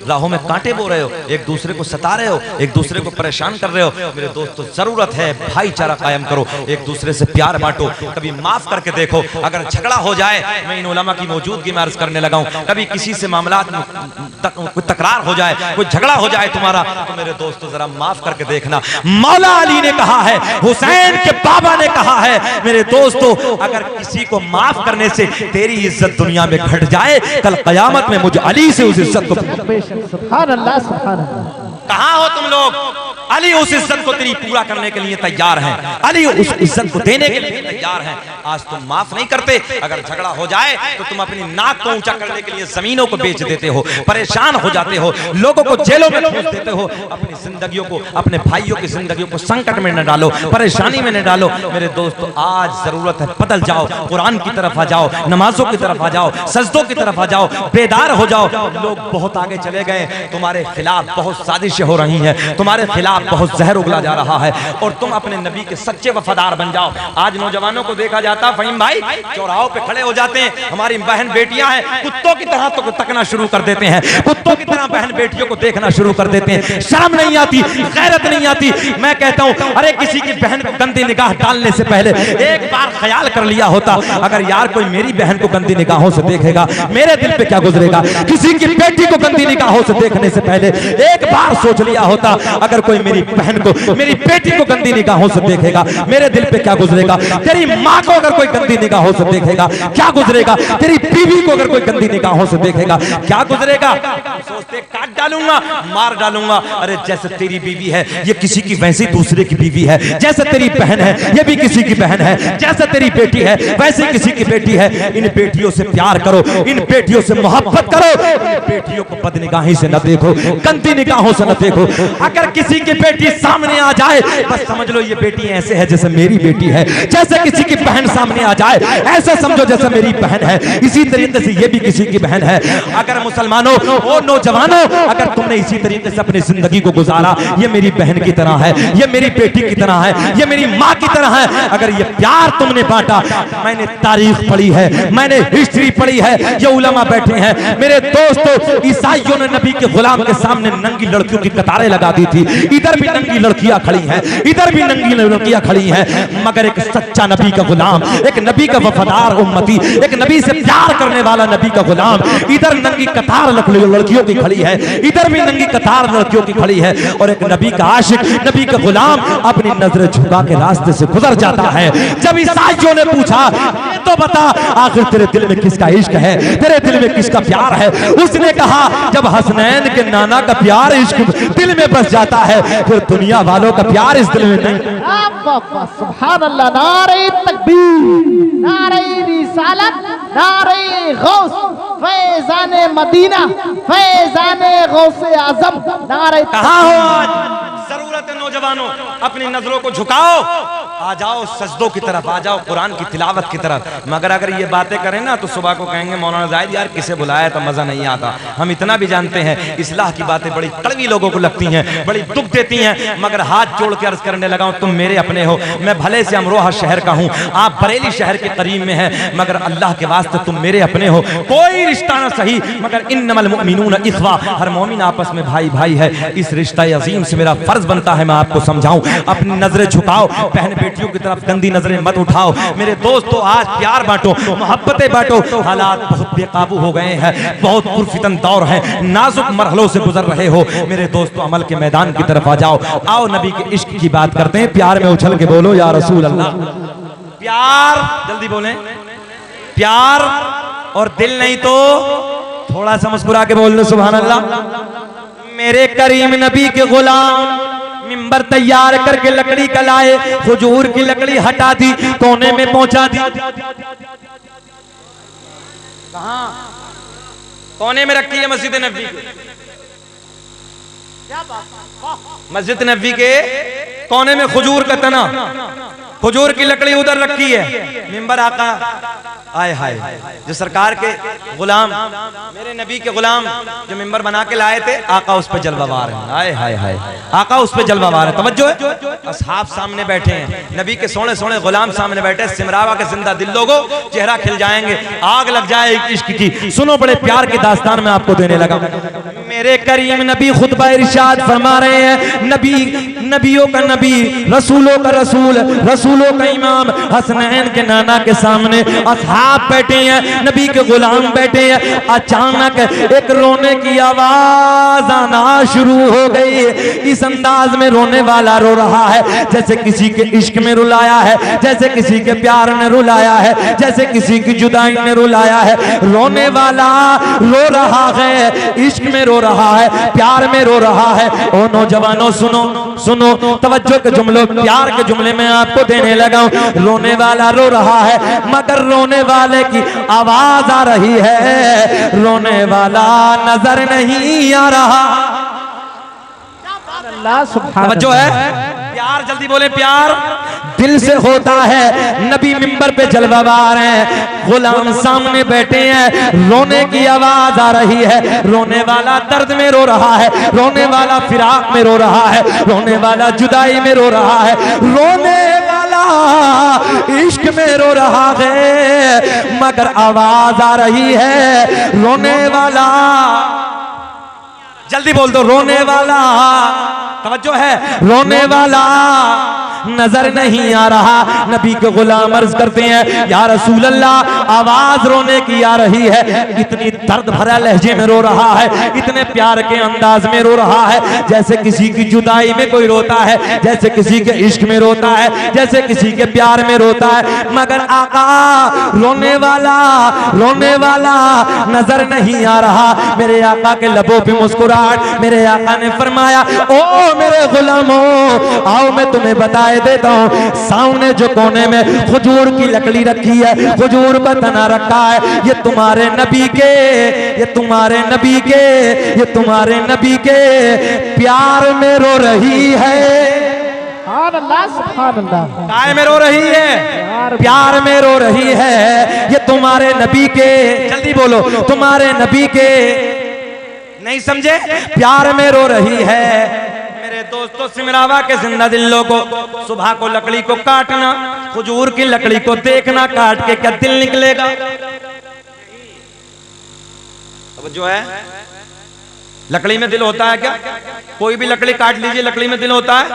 राहों में कांटे बो रहे हो, एक दूसरे को सता रहे हो, एक दूसरे को परेशान कर रहे हो। मेरे दोस्तों जरूरत है भाईचारा कायम करो, एक दूसरे से प्यार बांटो, कभी माफ करके देखो। अगर झगड़ा हो जाए, मैं इन उलमा की मौजूदगी में अर्ज करने लगा हूं, कभी किसी से मामला तकरार हो जाए, कोई झगड़ा हो जाए तुम्हारा, तो मेरे दोस्तों जरा माफ करके देखना। मौला अली ने कहा है, हुसैन के बाबा ने कहा है, मेरे दोस्तों अगर किसी को माफ करने से तेरी इज्जत दुनिया में घट जाए, कल कयामत में मुझे अली से उस इज्जत को। सुभान अल्लाह, सुभान अल्लाह। कहां हो तुम लोग? अली उस इज्जत को तेरी पूरा करने के लिए तैयार हैं, अली उस इज्जत को देने के लिए तैयार हैं। आज तुम माफ नहीं करते, अगर झगड़ा हो जाए तो तुम अपनी नाक को ऊंचा करने के लिए जमीनों को बेच देते हो, परेशान हो जाते हो, लोगों को जेलों में ठूंस देते हो। अपनी जिंदगियों को, अपने भाइयों की जिंदगियों को संकट में न डालो, परेशानी में न डालो। मेरे दोस्तों आज जरूरत है बदल जाओ, कुरान की तरफ आ जाओ, नमाजों की तरफ आ जाओ, सजदों की तरफ आ जाओ, बेदार हो जाओ। लोग बहुत आगे चले गए, तुम्हारे खिलाफ बहुत साजिशें हो रही हैं, तुम्हारे खिलाफ बहुत जहर उगला जा रहा है और तुम अपने नबी के सच्चे वफादार बन जाओ। आज नौजवानों को देखा जाता, फहीम भाई चौराहों पे खड़े हो जाते हैं, हमारी बहन बेटियां हैं, कुत्तों की तरह तो तकना शुरू कर देते हैं, कुत्तों की तरह बहन बेटियों को देखना शुरू कर देते हैं। शर्म नहीं आती, गैरत नहीं आती। मैं कहता हूं अरे किसी की बहन को गंदी निगाह डालने से पहले एक बार ख्याल कर लिया होता, अगर यार कोई मेरी बहन को गंदी निगाहों से देखेगा मेरे दिल पे क्या गुजरेगा। किसी की बेटी को गंदी निगाहों से देखने से पहले एक बार सोच लिया होता, अगर कोई मेरी बहन को, मेरी बेटी को गंदी निगाहों से देखेगा मेरे दिल पे क्या गुजरेगा। तेरी माँ को अगर कोई गंदी निगाहों से देखेगा क्या गुजरेगा। तेरी बीवी को अगर कोई गंदी निगाहों से देखेगा क्या गुजरेगा। सोचते काट डालूंगा, मार डालूंगा। अरे जैसे तेरी बीवी है ये किसी की वैसी दूसरे की बीवी है, जैसे तेरी बहन है ये भी किसी की बहन है, जैसे तेरी बेटी है वैसे किसी की बेटी है। इन बेटियों से प्यार करो, इन बेटियों से मोहब्बत करो, इन बेटियों को बदनिगाही से न देखो, गंदी निगाहों से न देखो। अगर किसी की बेटी सामने आ जाए बस समझ लो ये बेटी ऐसे है जैसे मेरी बेटी है, जैसे किसी की बहन सामने आ जाए ऐसे समझो जैसे मेरी बहन है, इसी तरीके से ये भी किसी की बहन है। अगर मुसलमानों और नौजवानों अगर तुमने इसी तरीके से अपनी जिंदगी को गुजारा, ये मेरी बहन की तरह है, ये मेरी बेटी की तरह है, ये मेरी माँ की तरह है, अगर ये प्यार तुमने बांटा, मैंने तारीख पढ़ी है, मैंने हिस्ट्री पढ़ी है, ये उलमा बैठे हैं मेरे दोस्तों, ईसाइयों ने नबी के गुलाम के सामने नंगी लड़कियों की कतारें लगा दी थी। इधर इधर भी नंगी लड़कियां खड़ी हैं, इधर भी नंगी लड़कियां खड़ी हैं, मगर एक सच्चा नबी का गुलाम, एक नबी का वफादार उम्मती, एक नबी से प्यार करने वाला नबी का गुलाम, इधर नंगी कतार लड़कियों की खड़ी है, इधर भी नंगी कतार लड़कियों की खड़ी है, और एक नबी का आशिक, नबी का गुलाम अपनी नजरें झुका के रास्ते से गुजर जाता है। जब ईसाइयों ने पूछा तो बता आखिर तेरे दिल में किसका इश्क है, तेरे दिल में किसका प्यार है, उसने कहा जब हसनैन के नाना का प्यार इश्क दिल में बस जाता है, फिर दुनिया वालों का प्यार इस दिल में नहीं। सुभान अल्लाह, नारे तकबीर, नारे रिसालत, नारे गौस, फैज़ाने मदीना, फैज़ाने गौसे आज़म, नारे। कहाँ हो आज? जरूरत है नौजवानों, अपनी नजरों को झुकाओ, आ जाओ सजदों की तरफ, आ जाओ कुरान की तिलावत की तरफ। मगर अगर ये बातें करें ना तो सुबह को कहेंगे मौलाना जाहिद यार किसे बुलाया तो मजा नहीं आता। हम इतना भी जानते हैं इस्लाह की बातें बड़ी कड़वी लोगों को लगती हैं, बड़ी दुख देती हैं, मगर हाथ जोड़ के अर्ज करने लगा हूं तुम मेरे अपने हो। मैं भले से अमरोहा शहर का हूं, आप बरेली शहर के करीब में हैं, मगर अल्लाह के वास्ते तुम मेरे अपने हो। कोई रिश्ता ना सही मगर इन्नमल मुमिनून इख्वा, हर मोमिन आपस में भाई भाई है। इस रिश्ता अजीम से मेरा फर्ज बनता है मैं आपको समझाऊं। अपनी नजरें झुकाओ, बहन बेटियों की तरफ गंदी नजरें मत उठाओ। मेरे दोस्तों आज प्यार बांटो, मोहब्बतें बांटो। हालात बहुत बेकाबू हो गए हैं, बहुत पुरफितन दौर है, नाजुक मरहलों से गुजर रहे हो। मेरे दोस्तों अमल के मैदान की तरफ आ जाओ, आओ नबी के इश्क की बात करते हैं। प्यार में उछल के बोलो या रसूल अल्लाह। प्यार, जल्दी बोलें, प्यार और दिल नहीं तो थोड़ा सा मुस्कुरा के बोल दो सुभान अल्लाह। मेरे करीम नबी के गुलाम मिंबर तैयार करके लकड़ी का लाए, खजूर की लकड़ी हटा दी, कोने में पहुंचा दी। कहां? कोने में रखी है मस्जिद नबी के, मस्जिद नबी के कोने में खजूर का तना, खजूर की लकड़ी उधर रखी है। मिंबर आका आए हाय, जो सरकार के गुलाम, मेरे नबी के गुलाम जो मिंबर बना के लाए थे, आका उस पे जलवावार है। आए हाय हाय, आका उस पे जलवावार है। तवज्जो है, असहाब सामने बैठे हैं, नबी के सोने सोने गुलाम सामने बैठे। सिमरावा के जिंदा दिल लोगों चेहरा खिल जाएंगे, आग लग जाए इश्क की। सुनो बड़े प्यार की दास्तान में आपको देने लगा। मेरे करीम नबी खुतबा इरशाद फरमा रहे हैं, नबी नबियों का नबी, रसूलों का रसूल, रसूलों का इमाम हसनैन के नाना के सामने असहाब बैठे हैं, नबी के गुलाम बैठे हैं। अचानक एक रोने की आवाज आना शुरू हो गई। इस अंदाज में रोने वाला रो रहा है जैसे किसी के इश्क में रुलाया है, जैसे किसी के प्यार ने रुलाया है, जैसे किसी की जुदाई ने रुलाया है। रोने वाला रो रहा है, इश्क में रो रहा है, प्यार में रो रहा है। ओ नौजवानों सुनो सुनो, तवज्जो के जुमलों, प्यार के जुमले में आपको देने लगा हूं। रोने वाला रो रहा है मगर रोने वाले की आवाज आ रही है, रोने वाला नजर नहीं आ रहा। तवज्जो है, प्यार, जल्दी बोले, प्यार दिल से होता है। नबी मिंबर पे जलवावार हैं, गुलाम सामने बैठे हैं, रोने की आवाज आ रही है। रोने वाला दर्द में रो रहा है, रोने वाला फिराक में रो रहा है, रोने वाला जुदाई में रो रहा है, रोने वाला इश्क में रो रहा है, मगर आवाज आ रही है रोने वाला। जल्दी बोल दो, रोने वाला। तवज्जो है, रोने वाला नजर नहीं आ रहा। नबी के गुलाम अर्ज करते हैं या रसूल अल्लाह, आवाज रोने की आ रही है, इतनी दर्द भरा लहजे में रो रहा है, इतने प्यार के अंदाज में रो रहा है, जैसे किसी की जुदाई में कोई रोता है, जैसे किसी के इश्क में रोता है, जैसे किसी के प्यार में रोता है। मगर आका रोने वाला नजर नहीं आ रहा। मेरे आका के लबों पे मुस्कुराहट, मेरे आका ने फरमाया ओ मेरे गुलामों आओ मैं तुम्हें बताए देता हूँ। सामने जो कोने में खजूर की लकड़ी रखी है, खजूर का तना रखा है, ये तुम्हारे नबी के, ये तुम्हारे नबी के, ये तुम्हारे नबी के प्यार में रो रही है। काय में रो रही है, प्यार में रो रही है, ये तुम्हारे नबी के, जल्दी बोलो, तुम्हारे नबी के, नहीं समझे, प्यार में रो रही है। मेरे दोस्तों सिमरावा के जिंदा दिलों को सुबह को लकड़ी को काटना, खजूर की लकड़ी को देखना, काट के क्या दिल निकलेगा? अब जो है लकड़ी में दिल होता है क्या? कोई भी लकड़ी काट लीजिए, लकड़ी में दिल होता है?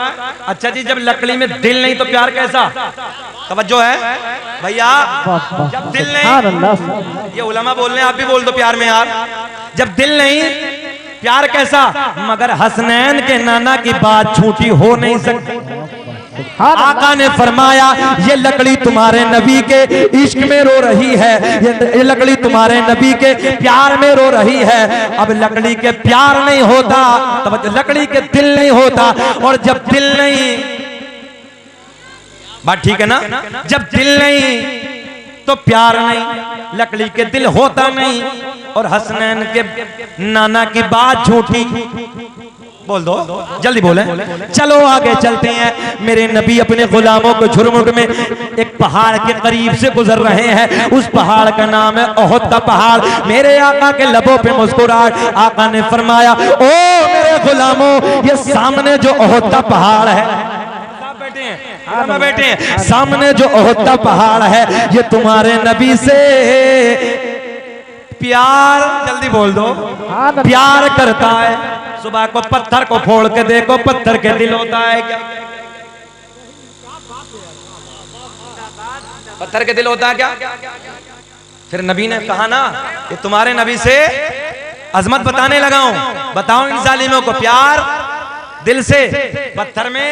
अच्छा जी, जब लकड़ी में दिल नहीं तो प्यार कैसा? तवज्जो है भैया, जब दिल नहीं, ये उलमा बोल रहे हैं, आप भी बोल दो प्यार में यार। जब दिल नहीं, प्यार कैसा? मगर हसनैन के नाना की बात झूठी हो नहीं सकती। आका ने फरमाया ये लकड़ी तुम्हारे नबी के इश्क में रो रही है, ये लकड़ी तुम्हारे नबी के प्यार में रो रही है। अब लकड़ी के प्यार नहीं होता तब लकड़ी के दिल नहीं होता, और जब दिल नहीं, बात ठीक है ना, जब दिल नहीं तो प्यार नहीं, लकड़ी के दिल होता नहीं, और हसनैन के नाना की बात झूठी। बोल दो, जल्दी बोले। चलो आगे चलते हैं। मेरे नबी अपने गुलामों को झुरमुट में एक पहाड़ के करीब से गुजर रहे हैं। उस पहाड़ का नाम है ओहद का पहाड़। मेरे आका के लबों पे मुस्कुराहट, आका ने फरमाया ओ मेरे गुलामों, ये सामने जो ओहद का पहाड़ है, बैठे हैं सामने जो ओहद का पहाड़ है, ये तुम्हारे नबी से प्यार, जल्दी बोल दो, प्यार करता है। सुबह को पत्थर को फोड़ के देखो, पत्थर के दिल होता है क्या? पत्थर के दिल होता है क्या? फिर नबी ने कहा ना, ये तुम्हारे नबी से अजमत बताने लगा हूं। बताओ इन जालिमों को प्यार दिल से, पत्थर में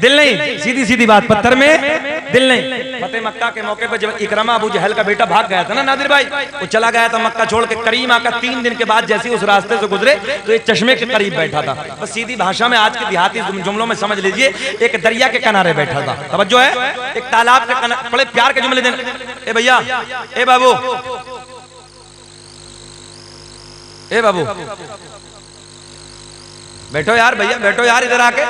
दिल नहीं। सीधी सीधी बात, पत्थर में दिल नहीं। फतेह मक्का के मौके पर जब इकरमा अबू जहल का बेटा भाग गया था ना नादिर भाई, वो चला गया था मक्का छोड़ के। करीम आका 3 दिन के बाद जैसे उस रास्ते से गुजरे तो एक चश्मे के करीब बैठा था। बस सीधी भाषा में आज के देहाती जुमलों में समझ लीजिए, एक दरिया के किनारे बैठा था। तवज्जो है, एक तालाब के किनारे। बड़े प्यार के जुमले देने, ए भैया, ए बाबू, ए बाबू बैठो यार, भैया बैठो यार, इधर आके।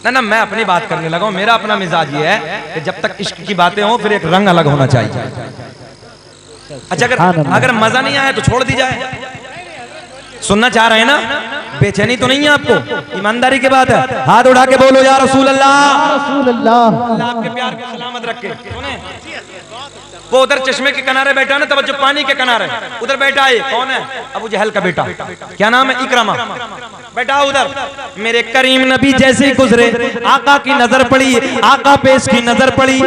ना मैं अपनी बात करने लगा हूं। मेरा अपना मिजाज ये है कि जब तक इश्क की बातें हो फिर एक रंग अलग होना चाहिए। अच्छा, अगर मजा नहीं आया तो छोड़ दी जाए। सुनना चाह रहे हैं ना? बेचैनी तो नहीं है आपको? ईमानदारी की बात है। हाथ उठा के बोलो या रसूल अल्लाह, रसूल अल्लाह। आपके प्यार को सलामत रखे। सुने, वो उधर चश्मे के किनारे बैठा है ना, तब जो पानी के किनारे उधर बैठा है, कौन है? अबू जहल का बेटा, क्या नाम है? इकरमा, बैठा उधर। मेरे करीम नबी जैसे ही गुजरे, आका की नजर पड़ी, आका पे इसकी नजर पड़ी,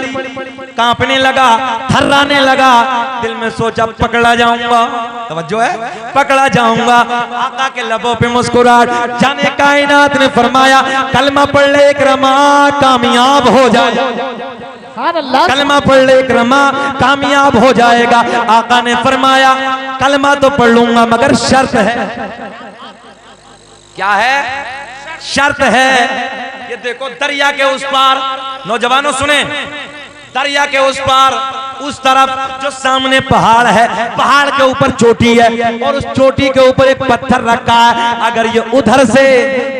कांपने लगा, थर्राने लगा। दिल में सोचा पकड़ा जाऊंगा, तवज्जो है, पकड़ा जाऊंगा। आका के लबों पे मुस्कुराहट। जाने कायनात ने फरमाया कलमा पढ़ ले इकरमा, कामयाब हो जाए। कलमा पढ़ ले इकरमा, कामयाब हो जाएगा। आका ने फरमाया कलमा तो पढ़ लूंगा मगर शर्त है। क्या है? शर्त है। ये देखो दरिया के उस पार, नौजवानों सुने, दरिया के उस पार, उस तरफ जो सामने पहाड़ है, पहाड़ के ऊपर चोटी है, और उस चोटी के ऊपर एक पत्थर रखा है। अगर ये उधर से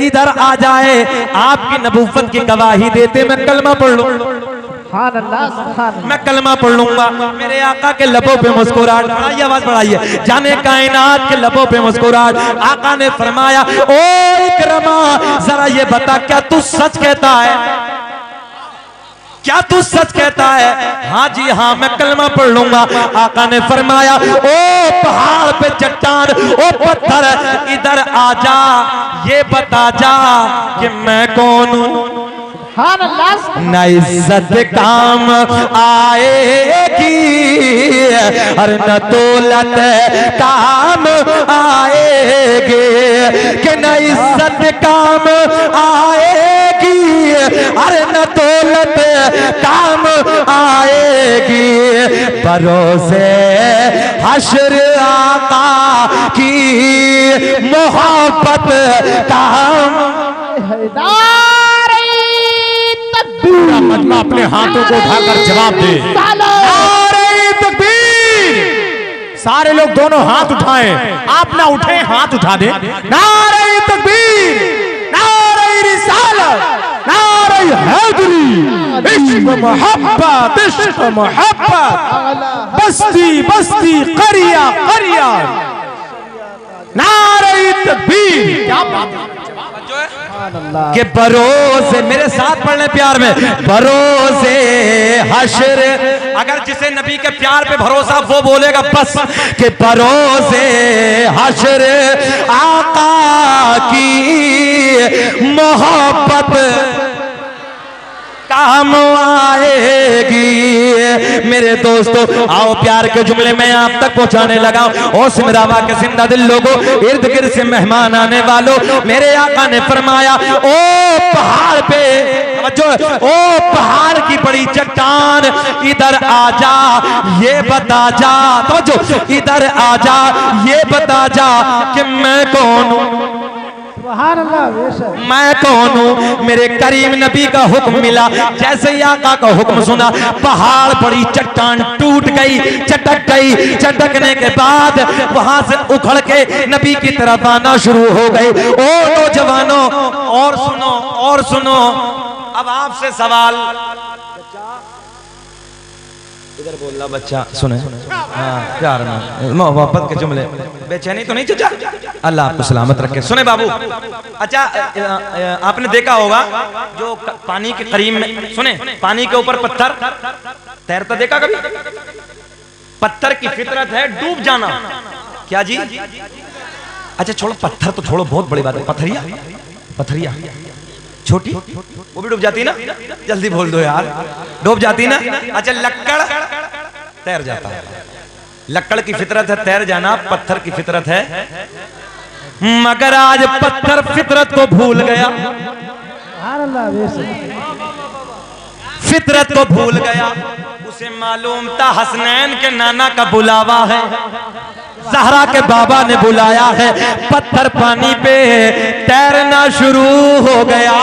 इधर आ जाए, आपकी नबूवत की गवाही देते मैं कलमा पढ़ लूं, मैं कलमा पढ़ लूंगा। मेरे आका के लबों पे मुस्कुराहट, बढ़ाइए आवाज बढ़ाइए। जाने कायनात के लबों पे मुस्कुराहट। आका ने फरमाया ओ इकरमा, जरा ये बता क्या तू सच कहता है? क्या तू सच कहता है? हाँ जी हाँ, मैं कलमा पढ़ लूंगा। आका ने फरमाया ओ पहाड़ पे चट्टान, ओ पत्थर, इधर आजा, ये बता जा कि मैं कौन हूं। न इज्जत काम आएगी और न दौलत काम आएगी, कि न इज्जत काम आएगी और न दौलत काम आएगी। भरोसे हश्र आका की मोहब्बत काम। मतलब अपने हाथों को उठाकर जवाब दे, नारे तकबीर। सारे लोग दोनों हाथ उठाएं, आप ना उठे हाथ उठा दे। नारे तकबीर, नारे रिसालत, नारे हैदरी, इश्क मोहब्बत, इश्क मोहब्बत, बस्ती बस्ती, करिया करिया, नारे तकबीर। क्या बात है? कि बरोज़े, मेरे साथ पढ़ ले प्यार में, बरोज़े हश्र, अगर जिसे नबी के प्यार पे भरोसा वो बोलेगा बस कि बरोज़े हश्र आका की मोहब्बत काम आएगी। मेरे दोस्तों आओ प्यार के जुमले में आप तक पहुंचाने लगा। ओ सिमरावा के जिंदा दिल लोगों, इर्द गिर्द से मेहमान आने वालों, मेरे आका ने फरमाया ओ पहाड़ पे जो, ओ पहाड़ की बड़ी चट्टान इधर आजा, ये बता जा, तो जो इधर आजा, ये बता जा कि मैं कौन हूं, मैं कौन हूं। मेरे करीम नबी का हुक्म मिला, जैसे ही आका का हुक्म सुना पहाड़ बड़ी चट्टान टूट गई, चटक गई। चटकने के बाद वहां से उखड़ के नबी की तरफ आना शुरू हो गए। ओ नौजवानों और सुनो, और सुनो, अब आपसे सवाल, इधर बोल रहा बच्चा सुने, हाँ प्यार में मोहब्बत के जुमले, बेचैनी तो नहीं चचा, अल्लाह आपको सलामत रखे। सुने बाबू, अच्छा आपने देखा होगा जो पानी के करीब में, सुने, पानी के ऊपर पत्थर तैरता देखा कभी? पत्थर की फितरत है डूब जाना, क्या जी? अच्छा छोड़ो पत्थर तो छोड़ो, बहुत बड़ी बात है, पत्थरिया, पत्थरिया छोटी वो भी डूब जाती ना, जल्दी बोल दो यार, डूब जाती ना। अच्छा लक्कड़ तैर जाता है, लक्कड़ की फितरत है तैर जाना, पत्थर की फितरत है, मगर आज पत्थर फितरत को भूल गया, फितरत को भूल गया। उसे मालूम था हसनैन के नाना का बुलावा है, ज़हरा के बाबा ने बुलाया है, पत्थर पानी पे तैरना शुरू हो गया।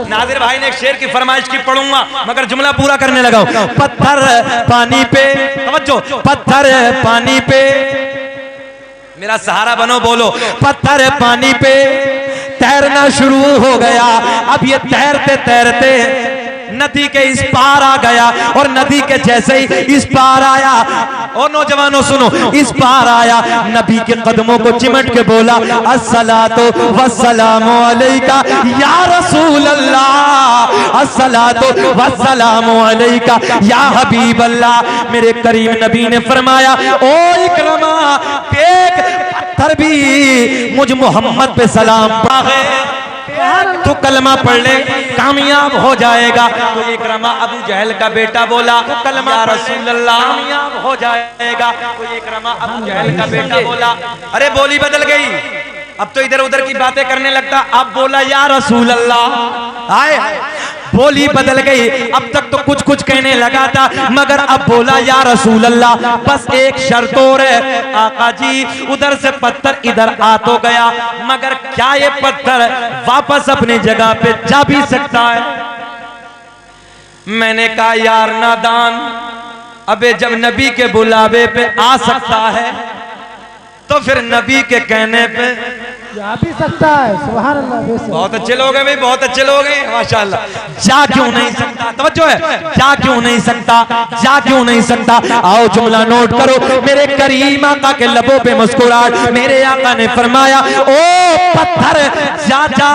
नादिर भाई ने एक शेर की फरमाइश की, पढ़ूंगा मगर जुमला पूरा करने लगा। पत्थर पानी पे, समझो, पत्थर पानी पे, मेरा सहारा बनो, बोलो, पत्थर पानी पे तैरना शुरू हो गया। अब ये तैरते तैरते नदी के इस पार आ गया, और नदी के जैसे ही इस पार आया, और नौजवानों सुनो, इस पार आया, नबी के कदमों को चिमट के बोला अस्सलातु वस्सलामु अलैका या रसूल अल्लाह, अस्सलातु वस्सलामु अलैका या हबीब अल्लाह। मेरे करीम नबी ने फरमाया ओ इकरमा, देख पत्थर भी मुझ मोहम्मद पे सलाम पागे, तू कलमा पढ़ ले कामयाब हो जाएगा। तो इकरमा अबू जहल का बेटा बोला कलमा रसूल अल्लाह, कामयाब हो जाएगा। तो इकरमा अबू जहल का बेटा बोला, अरे बोली बदल गई, अब तो इधर उधर की बातें करने लगता, अब बोला या रसूल अल्लाह, आए बोली बदल गई। अब तक तो कुछ कुछ कहने लगा था, मगर अब बोला या रसूल अल्लाह, बस एक शर्त और है आका जी, उधर से पत्थर इधर आ तो गया, मगर क्या ये पत्थर वापस अपनी जगह पे जा भी सकता है? मैंने कहा यार नादान, अबे जब नबी के बुलावे पे आ सकता है तो फिर नबी के कहने पे जा भी सकता है। सुभान अल्लाह, बहुत अच्छे लोग हैं भाई, बहुत अच्छे लोग हैं माशाल्लाह। जा क्यों नहीं सकता, तवज्जो है, जा क्यों नहीं सकता, जा क्यों नहीं सकता। आओ जुमला नोट करो, मेरे करीम आका के लबों पे मुस्कुराहट, मेरे आका ने फरमाया ओ पत्थर जा जा,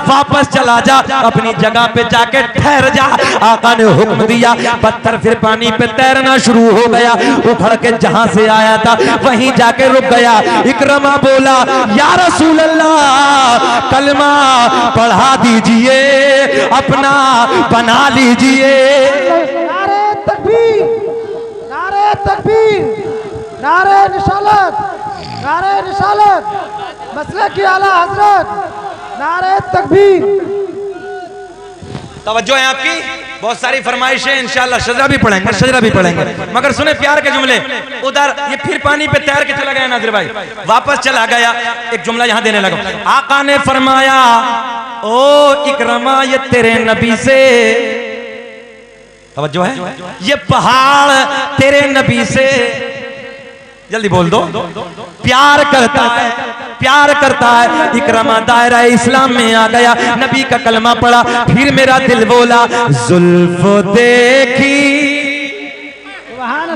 वापस चला जा, अपनी जगह पे जाके ठहर जा। आका ने हुक्म दिया, पत्थर फिर पानी पे तैरना शुरू हो गया, उखड़ के जहां से आया था वहीं जाके रुक गया। इकरमा बोला या रसूल अल्लाह, कलमा पढ़ा दीजिए, अपना बना लीजिए। नारे तकबीर, नारे तकबीर, नारे रिसालत, नारे रिसालत, मसले की आला हजरत, नारे तकबीर। तवज्जो है आपकी, बहुत सारी फरमाइशें, इंशाल्लाह शजरा भी पढ़ेंगे, शजरा भी पढ़ेंगे, मगर सुने प्यार के जुमले। उधर ये फिर पानी पे तैर के चला गया नादिर भाई, वापस चला गया। एक जुमला यहां देने लगा, आका ने फरमाया ओ इकरमा, ये तेरे नबी से, तवज्जो है, ये पहाड़ तेरे नबी से, जल्दी बोल दो, प्यार करता है, प्यार करता है। इकरमा दायरा इस्लाम में आ गया, नबी का कलमा पढ़ा, फिर मेरा दिल बोला जुल्फ देखी,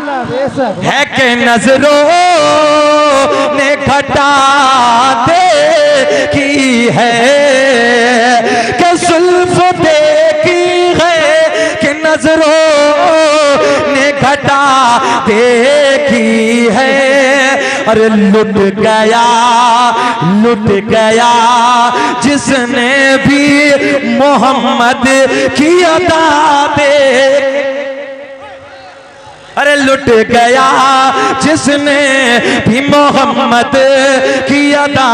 है कि नजरों ने घटा देखी है कि जुल्फ देखी है कि नजरों ने घटा देखी है। अरे लुट गया जिसने भी मोहम्मद की अदा देख। अरे लुट गया जिसने भी मोहम्मद की अदा।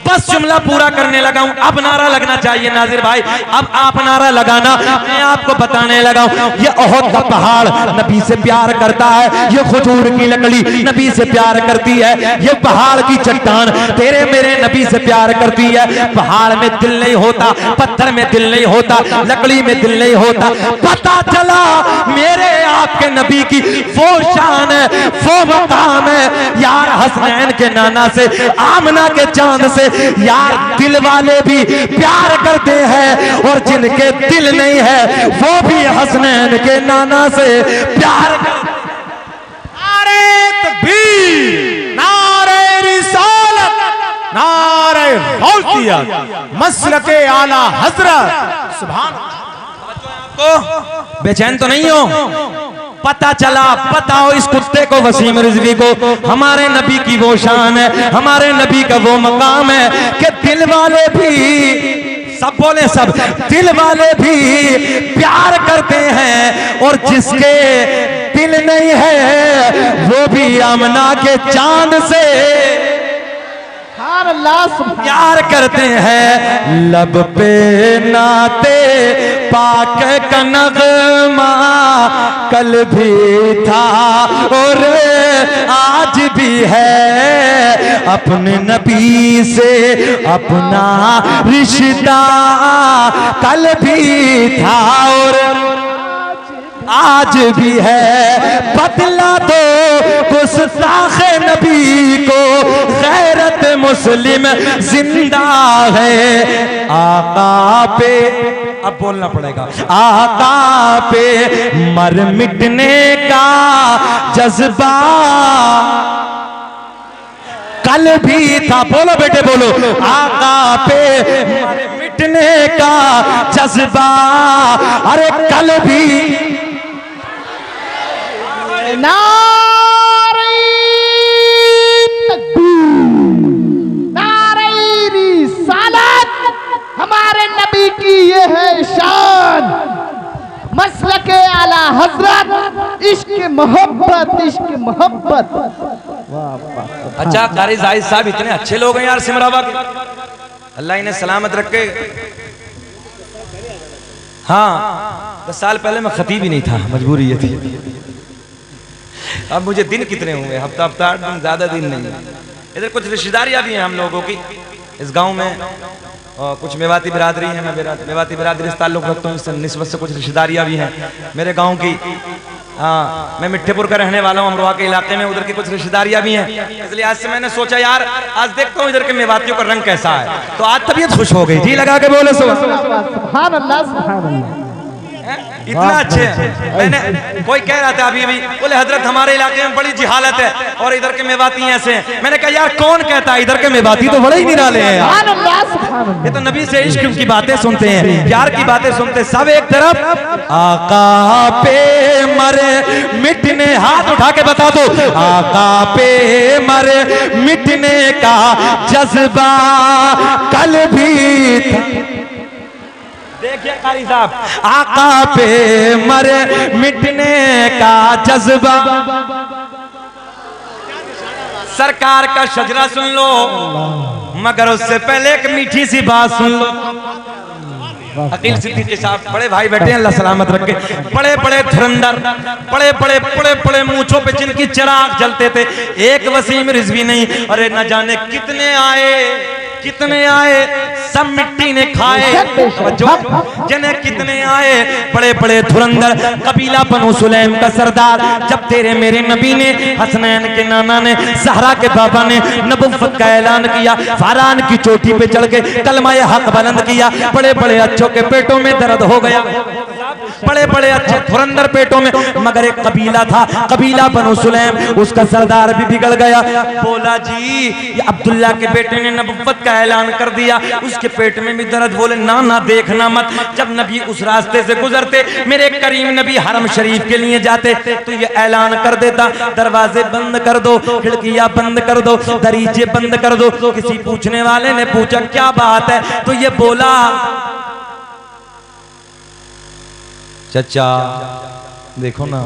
बस जुमला पूरा करने लगा हूं, अब नारा लगना चाहिए नाजिर भाई, अब आप नारा लगाना। मैं आपको बताने लगा हूं, ये ओहद का पहाड़ नबी से प्यार करता है, ये खजूर की लकड़ी नबी से प्यार करती है, ये पहाड़ की चट्टान तेरे मेरे नबी से प्यार करती है। पहाड़ में दिल नहीं होता, पत्थर में दिल नहीं होता, लकड़ी में दिल नहीं होता। पता चला मेरे आपके नबी की वो शान है, वो मकाम है यार हसनैन के नाना से, आमना के चांद से यार दिल वाले भी प्यार करते हैं, और जिनके दिल नहीं है वो भी हसनैन के नाना से प्यार करते हैं। नारे तकबीर, नारे रिसालत, नारे गौसियत, मसलके आला हजरत। सुभान अल्लाह। बेचैन तो नहीं हो? पता चला, बताओ इस कुत्ते को, वसीम रिजवी को, हमारे नबी की वो शान है, हमारे नबी का वो मकाम है कि दिल वाले भी, सब बोले सब, दिल वाले भी प्यार करते हैं, और जिसके दिल नहीं है वो भी आमना के चांद से प्यार करते हैं। लब पे नाते पाक का नगमा कल भी था और आज भी है, अपने नबी से अपना रिश्ता कल भी था और आज भी है। बदला दो गुस्ताखे नबी को, गैरत मुस्लिम जिंदा है। आका पे, अब बोलना पड़ेगा, आका पे मर मिटने का जज्बा कल भी था। बोलो बेटे बोलो, आका पे मर मिटने का जज्बा अरे कल भी। नारे तकबीर, नारे रिसालत, हमारे नबी की ये है शान, मसलके आला हजरत, इश्क मोहब्बत, इश्क मोहब्बत। अच्छा कारी जाहिद साहब इतने अच्छे लोग हैं यार सिमराबाद के, अल्लाह इन्हें सलामत रखे। हाँ 10 साल पहले मैं खतीब ही नहीं था, मजबूरी ये थी। अब मुझे दिन कितने हुए, हफ्ता 8 दिन, ज्यादा दिन नहीं। इधर कुछ रिश्तेदारियां भी हैं हम लोगों की इस गांव में, और कुछ मेवाती बिरादरी है, मैं मेवाती बिरादरी से ताल्लुक रखता हूँ, इससे निस्बत से कुछ रिश्तेदारियां भी हैं मेरे गांव की। हाँ मैं मिठ्ठेपुर का रहने वाला हूँ, अमरोहा के इलाके में, उधर की कुछ रिश्तेदारियां भी हैं, इसलिए आज से मैंने सोचा यार आज देखता हूँ इधर के मेवातियों का रंग कैसा है, तो आज तबीयत खुश हो गई। जी लगा के बोले सुभान अल्लाह, सुभान अल्लाह, इतना अच्छे हैं। मैंने कोई कह रहा था अभी बोले हजरत हमारे इलाके में बड़ी जिहालत है और इधर के मेवाती ऐसे हैं। मैंने कहा यार कौन कहता है, इधर के मेवाती तो बड़े ही निराले हैं यार, ये तो नबी से इश्क की बातें सुनते हैं, प्यार की बातें सुनते हैं। सब एक तरफ आका पे मरे मिटने, हाथ उठा के बता दो, आका पे मरे मिटने का जज्बा कल भी था। देखिए कारी साहब, आका पे मरे मिटने का जज्बा, सरकार का शजरा सुन लो, मगर उससे पहले एक मीठी सी बात सुन लो। अकील सिद्दीकी साहब बड़े भाई बैठे हैं, अल्लाह सलामत रखे, बड़े बड़े धुरंधर, बड़े बड़े मूंछों पे जिनकी चिराग जलते थे, एक वसीम रिजवी नहीं, अरे न जाने कितने आए सब मिट्टी ने खाए, जिन्हें कितने आए बड़े बड़े धुरंधर, कबीला बनु सुलैम का सरदार। जब तेरे मेरे नबी ने, हसनैन के नाना ने, सहरा के बाबा ने नबुव्वत का ऐलान किया, फारान की चोटी पे चढ़ के कलमा हक बुलंद किया, बड़े बड़े अच्छों के पेटों में दर्द हो गया। बड़े बड़े अच्छे धुरंधर पेटों में, मगर एक कबीला था, कबीला बनु सुलैम, उसका सरदार भी बिगड़ गया। बोला जी ये अब्दुल्ला के बेटे ने नबुव्वत का ऐलान कर दिया, उसके पेट में भी दर्द। बोले ना ना देखना मत, जब नबी उस रास्ते से गुजरते, मेरे करीम नबी हरम शरीफ के लिए जाते तो ये ऐलान कर देता, दरवाजे बंद कर दो, खिड़कियां बंद कर दो, दरीचे बंद कर दो। किसी पूछने वाले ने पूछा क्या बात है, तो ये बोला चचा देखो ना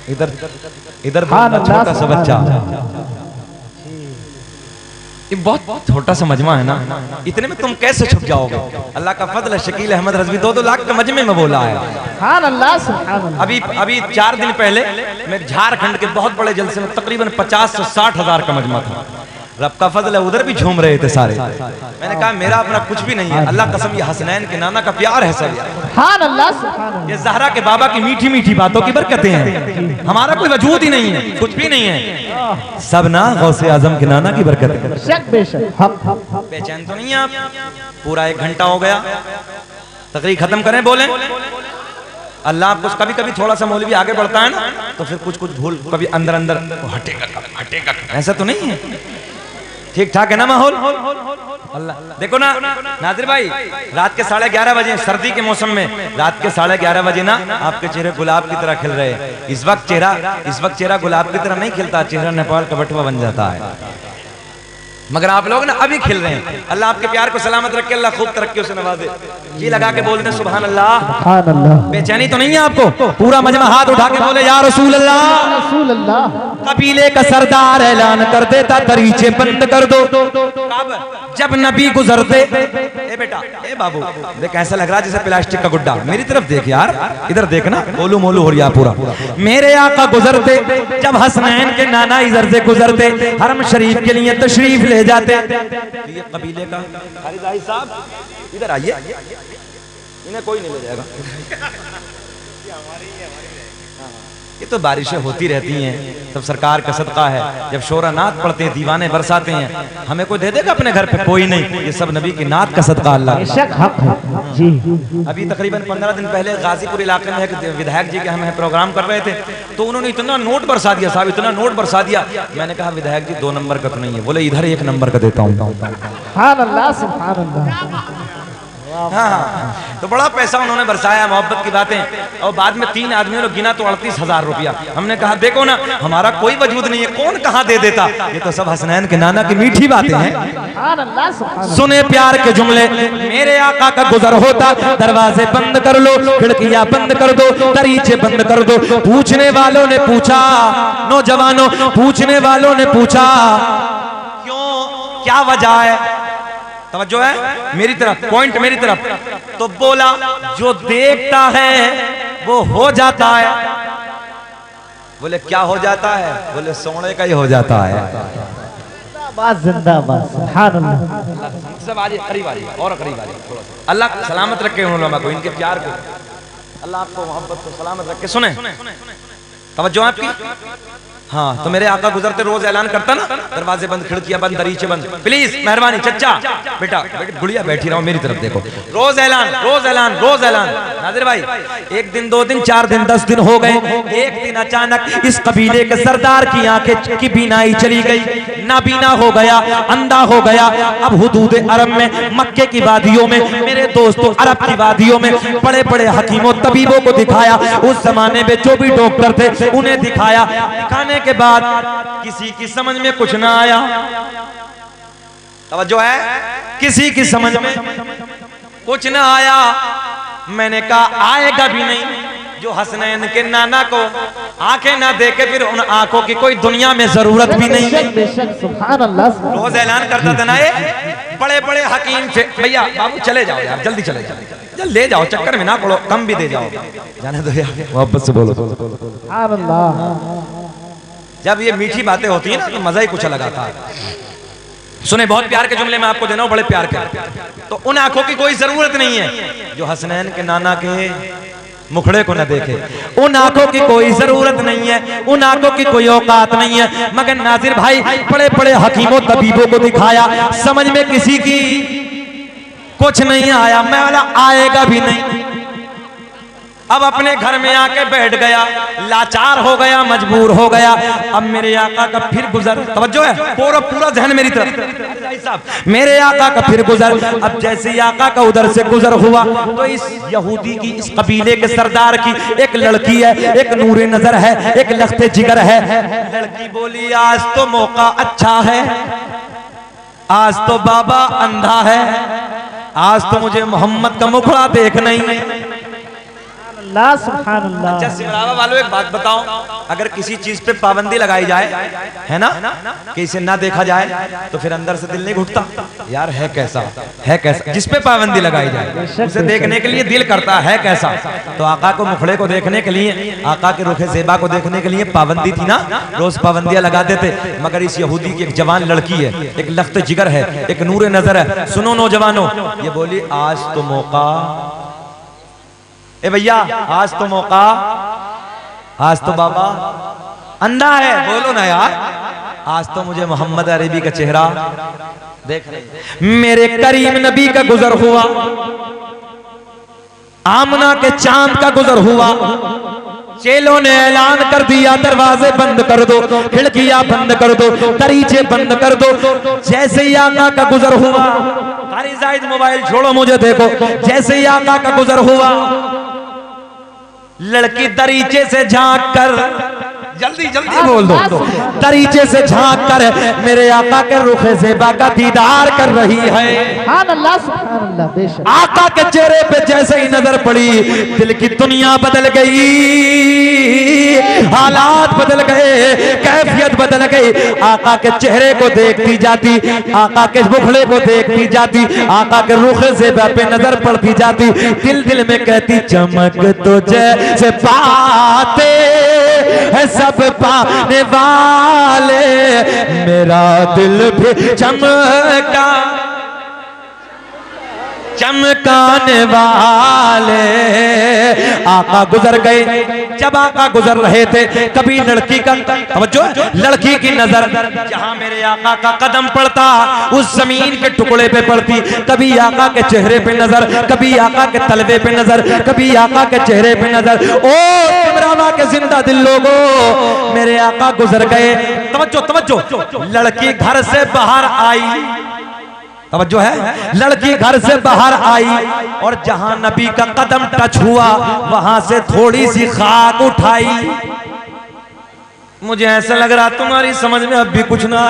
इधर इधर छोटा सा बच्चा, ये बहुत छोटा सा मजमा है ना, इतने में तुम कैसे छुप जाओगे? अल्लाह का फजल है, शकील अहमद रज़वी 2-2 लाख के मजमे में बोला है। अभी 4 दिन पहले मैं झारखंड के बहुत बड़े जलसे में तकरीबन 50 से 60 हजार का मजमा था। रब का फजल है, उधर भी झूम रहे थे सारे। मैंने कहा मेरा अपना कुछ भी नहीं है, अल्लाह कसम ये हसनैन के नाना का प्यार है सब, ये ज़हरा के बाबा की मीठी मीठी बातों की बरकतें हैं। हमारा कोई वजूद ही नहीं है, कुछ भी नहीं है, सब ना गौसे आजम के नाना की बरकत है। पहचान तो नहीं है आप? पूरा 1 घंटा हो गया, तकरीर खत्म करें, बोले अल्लाह आपको कभी कभी थोड़ा सा मौलवी आगे बढ़ता है ना, तो फिर कुछ भूल कभी अंदर अंदर हटेगा, ऐसा तो नहीं है, ठीक ठाक है ना माहौल? अल्लाह देखो ना नाजिर भाई, रात के 11:30 बजे, सर्दी के मौसम में रात के 11:30 बजे ना आपके चेहरे गुलाब की तरह खिल रहे हैं। इस वक्त चेहरा गुलाब की तरह नहीं खिलता, चेहरा नेपाल का बटुआ बन जाता है, मगर आप लोग ना अभी खिल रहे हैं। अल्लाह आपके प्यार को सलामत रखे, अल्लाह खूब तरक्की से नवाजे। जी लगा के बोलते हैं सुभान अल्लाह। बेचैनी तो नहीं है आपको? पूरा मजमा हाथ उठा के बोले या रसूल अल्लाह। कबीले का सरदार ऐलान कर देता, दरीचे बंद कर दो। जब नबी गुजरते, ए बेटा ए बाबू देख ऐसा लग रहा है जैसे प्लास्टिक का गुड्डा, मेरी तरफ देख यार, इधर देखना, गोलू मोलू हो रहा पूरा। मेरे आका गुजरते, जब हसनैन के नाना इधर से गुजरते, हरम शरीफ के लिए तशरीफ ले जाते। ये कबीले का खरीदारी साहब इधर आइए, इन्हें कोई नहीं ले जाएगा, ये तो बारिशें होती रहती हैं, सब सरकार का सदका है। जब शोरा नात पढ़ते हैं, दीवाने बरसाते हैं, हमें कोई दे देगा अपने घर पे? कोई नहीं, ये सब नबी की नात का सदका अल्लाह जी। अभी तकरीबन 15 दिन पहले गाजीपुर इलाके में एक विधायक जी के हम प्रोग्राम कर रहे थे, तो उन्होंने इतना नोट बरसा दिया साहब, इतना नोट बरसा दिया। मैंने कहा विधायक जी 2 नंबर का तो नहीं है, बोले इधर 1 नंबर का देता हूँ। हाँ, तो बड़ा पैसा उन्होंने बरसाया, मोहब्बत की बातें। और बाद में 3 आदमियों ने गिना तो 38,000 रुपया। हमने कहा देखो ना हमारा कोई वजूद नहीं है, कौन कहाँ दे देता, ये तो सब हसनैन के नाना की मीठी बातें हैं। सुने प्यार के जुमले, मेरे आका का गुजर होता, दरवाजे बंद कर लो, खिड़कियां बंद कर दो, दरीचे बंद कर दो। पूछने वालों ने पूछा, नौजवानों पूछने वालों ने पूछा क्यों, क्या वजह है? तवज्जो है मेरी तरफ, पॉइंट मेरी तरफ। तो बोला जो देखता है वो हो जाता है। बोले क्या हो जाता है? बोले सोने का ही हो जाता है। जिंदाबाद सुभान अल्लाह। सब आ जाइए, करीब आ जाइए, और करीब आ जाइए। अल्लाह सलामत रखे उन उलमा को, इनके प्यार को, अल्लाह आपको मोहब्बत को सलामत रखे। सुने तवज्जो आपकी। हाँ, तो मेरे आका गुजरते रोज ऐलान करता ना, दरवाजे बंद, खिड़कियां बंद, दरीचे बंद। प्लीज मेहरबानी चचा, बेटा गुड़िया बैठी रहो, मेरी तरफ देखो। रोज ऐलान, रोज ऐलान, रोज ऐलान। नाज़िर भाई 1 दिन 2 दिन 4 दिन 10 दिन हो गए। एक दिन अचानक इस कबीले के सरदार की आंखें की बीनाई चली गई, नाबीना हो गया, अंधा हो गया। अब हुदूद अरब में, मक्के की वादियों में, मेरे दोस्तों अरब की वादियों में बड़े बड़े हकीमों तबीबों को दिखाया। उस जमाने में जो भी डॉक्टर थे उन्हें दिखाया। दिखाने के बाद किसी की समझ में कुछ ना आया। तवज्जो है, किसी की समझ में कुछ ना आया। मैंने कहा आएगा भी नहीं। जो हसनैन के नाना को आंखें ना देखे, फिर उन आंखों की कोई दुनिया में जरूरत भी नहीं। रोज ऐलान करता था ना ये बड़े बड़े हकीम से, भैया बाबू चले जाओ यार, जल्दी चले जाओ, जल्दी ले जाओ, चक्कर में ना पड़ो, कम भी दे जाओ, जाने दो यार, वापस से बोलो। जब ये मीठी बातें होती है ना तो मजा ही कुछ अलग आता है। सुने बहुत प्यार के जुमले में आपको देना, बड़े प्यार के। तो उन आंखों की कोई जरूरत नहीं है जो हसनैन के नाना के मुखड़े को न देखे। उन आंखों की कोई जरूरत नहीं है, उन आंखों की कोई औकात नहीं है। मगर नाजिर भाई बड़े बड़े हकीमों तबीबों को दिखाया, समझ में किसी की कुछ नहीं आया। मैं वाला आएगा भी नहीं। अब अपने घर में आके बैठ गया, लाचार हो गया, मजबूर हो गया। अब मेरे आका का फिर गुजर, तवज्जो है, पूरा ध्यान मेरी तरफ। मेरे आका का फिर गुजर। अब जैसे ही आका का उधर से गुजर हुआ तो इस यहूदी की, इस कबीले के सरदार की एक लड़की है, एक नूरे नजर है, एक लख्ते जिगर है। लड़की बोली आज तो मौका अच्छा है, आज तो बाबा अंधा है, आज तो मुझे मोहम्मद का मुखड़ा देखना ही नहीं। अच्छा सिमरावा वालों एक बात बताओ, अगर किसी चीज पे पाबंदी लगाई जाए, है ना, कि इसे ना देखा जाए, तो फिर अंदर से दिल नहीं घुटता यार है कैसा, है कैसा। जिस पे पाबंदी लगाई जाए उसे देखने के लिए दिल करता है कैसा। तो आका को मुखड़े को देखने के लिए, आका के रुखे ज़ेबा को देखने के लिए पाबंदी थी ना, रोज पाबंदियां लगा देते। मगर इस यहूदी की एक जवान लड़की है, एक लख्त जिगर है, एक नूरे नजर है। सुनो नौजवानों, ये बोली आज तो मौका, ए भैया आज तो मौका, आज तो बाबा अंधा है, बोलो ना यार, आज तो मुझे मोहम्मद अरबी का चेहरा देख रहे। मेरे करीम नबी का गुजर हुआ, आमना के चांद का गुजर हुआ। चेलों ने ऐलान कर दिया दरवाजे बंद कर दो, खिड़कियां बंद कर दो, दरीचे बंद कर दो। जैसे ही आका का गुजर हुआ, कारी जाहिद मोबाइल छोड़ो मुझे देखो, जैसे ही आका का गुजर हुआ, लड़की दरीचे से झांक कर, जल्दी जल्दी बोल दो, दरीचे से झांक कर मेरे आका के रुखे ज़ेबा का दीदार कर रही है। आका के चेहरे पे जैसे ही नजर पड़ी, दिल की दुनिया बदल गई, हालात बदल गए, कैफियत बदल गई। आका के चेहरे को देखती जाती, आका के मुखड़े को देखती जाती, आका के रुखे ज़ेबा पे नजर पड़ती जाती। दिल दिल में कहती चमक तो जैसे पाते है सब पाने वाले, मेरा दिल भी चमका, चमकाने वाले। आका गुजर गए। जब आका गुजर रहे थे, कभी लड़की का तवज्जो, लड़की की नजर जहां मेरे आका का कदम पड़ता उस जमीन के टुकड़े पे पड़ती। कभी आका के चेहरे पे नजर, कभी आका के तलवे पे नजर, कभी आका के चेहरे पे नजर। ओ सिमरावा के जिंदा दिल लोगों, मेरे आका गुजर गए। तवज्जो तवज्जो, लड़की घर से बाहर आई, तवज्जो है, लड़की घर से बाहर आई और जहां नबी का कदम टच हुआ वहां से थोड़ी सी खाक उठाई। मुझे ऐसा लग रहा तुम्हारी समझ में अब भी कुछ ना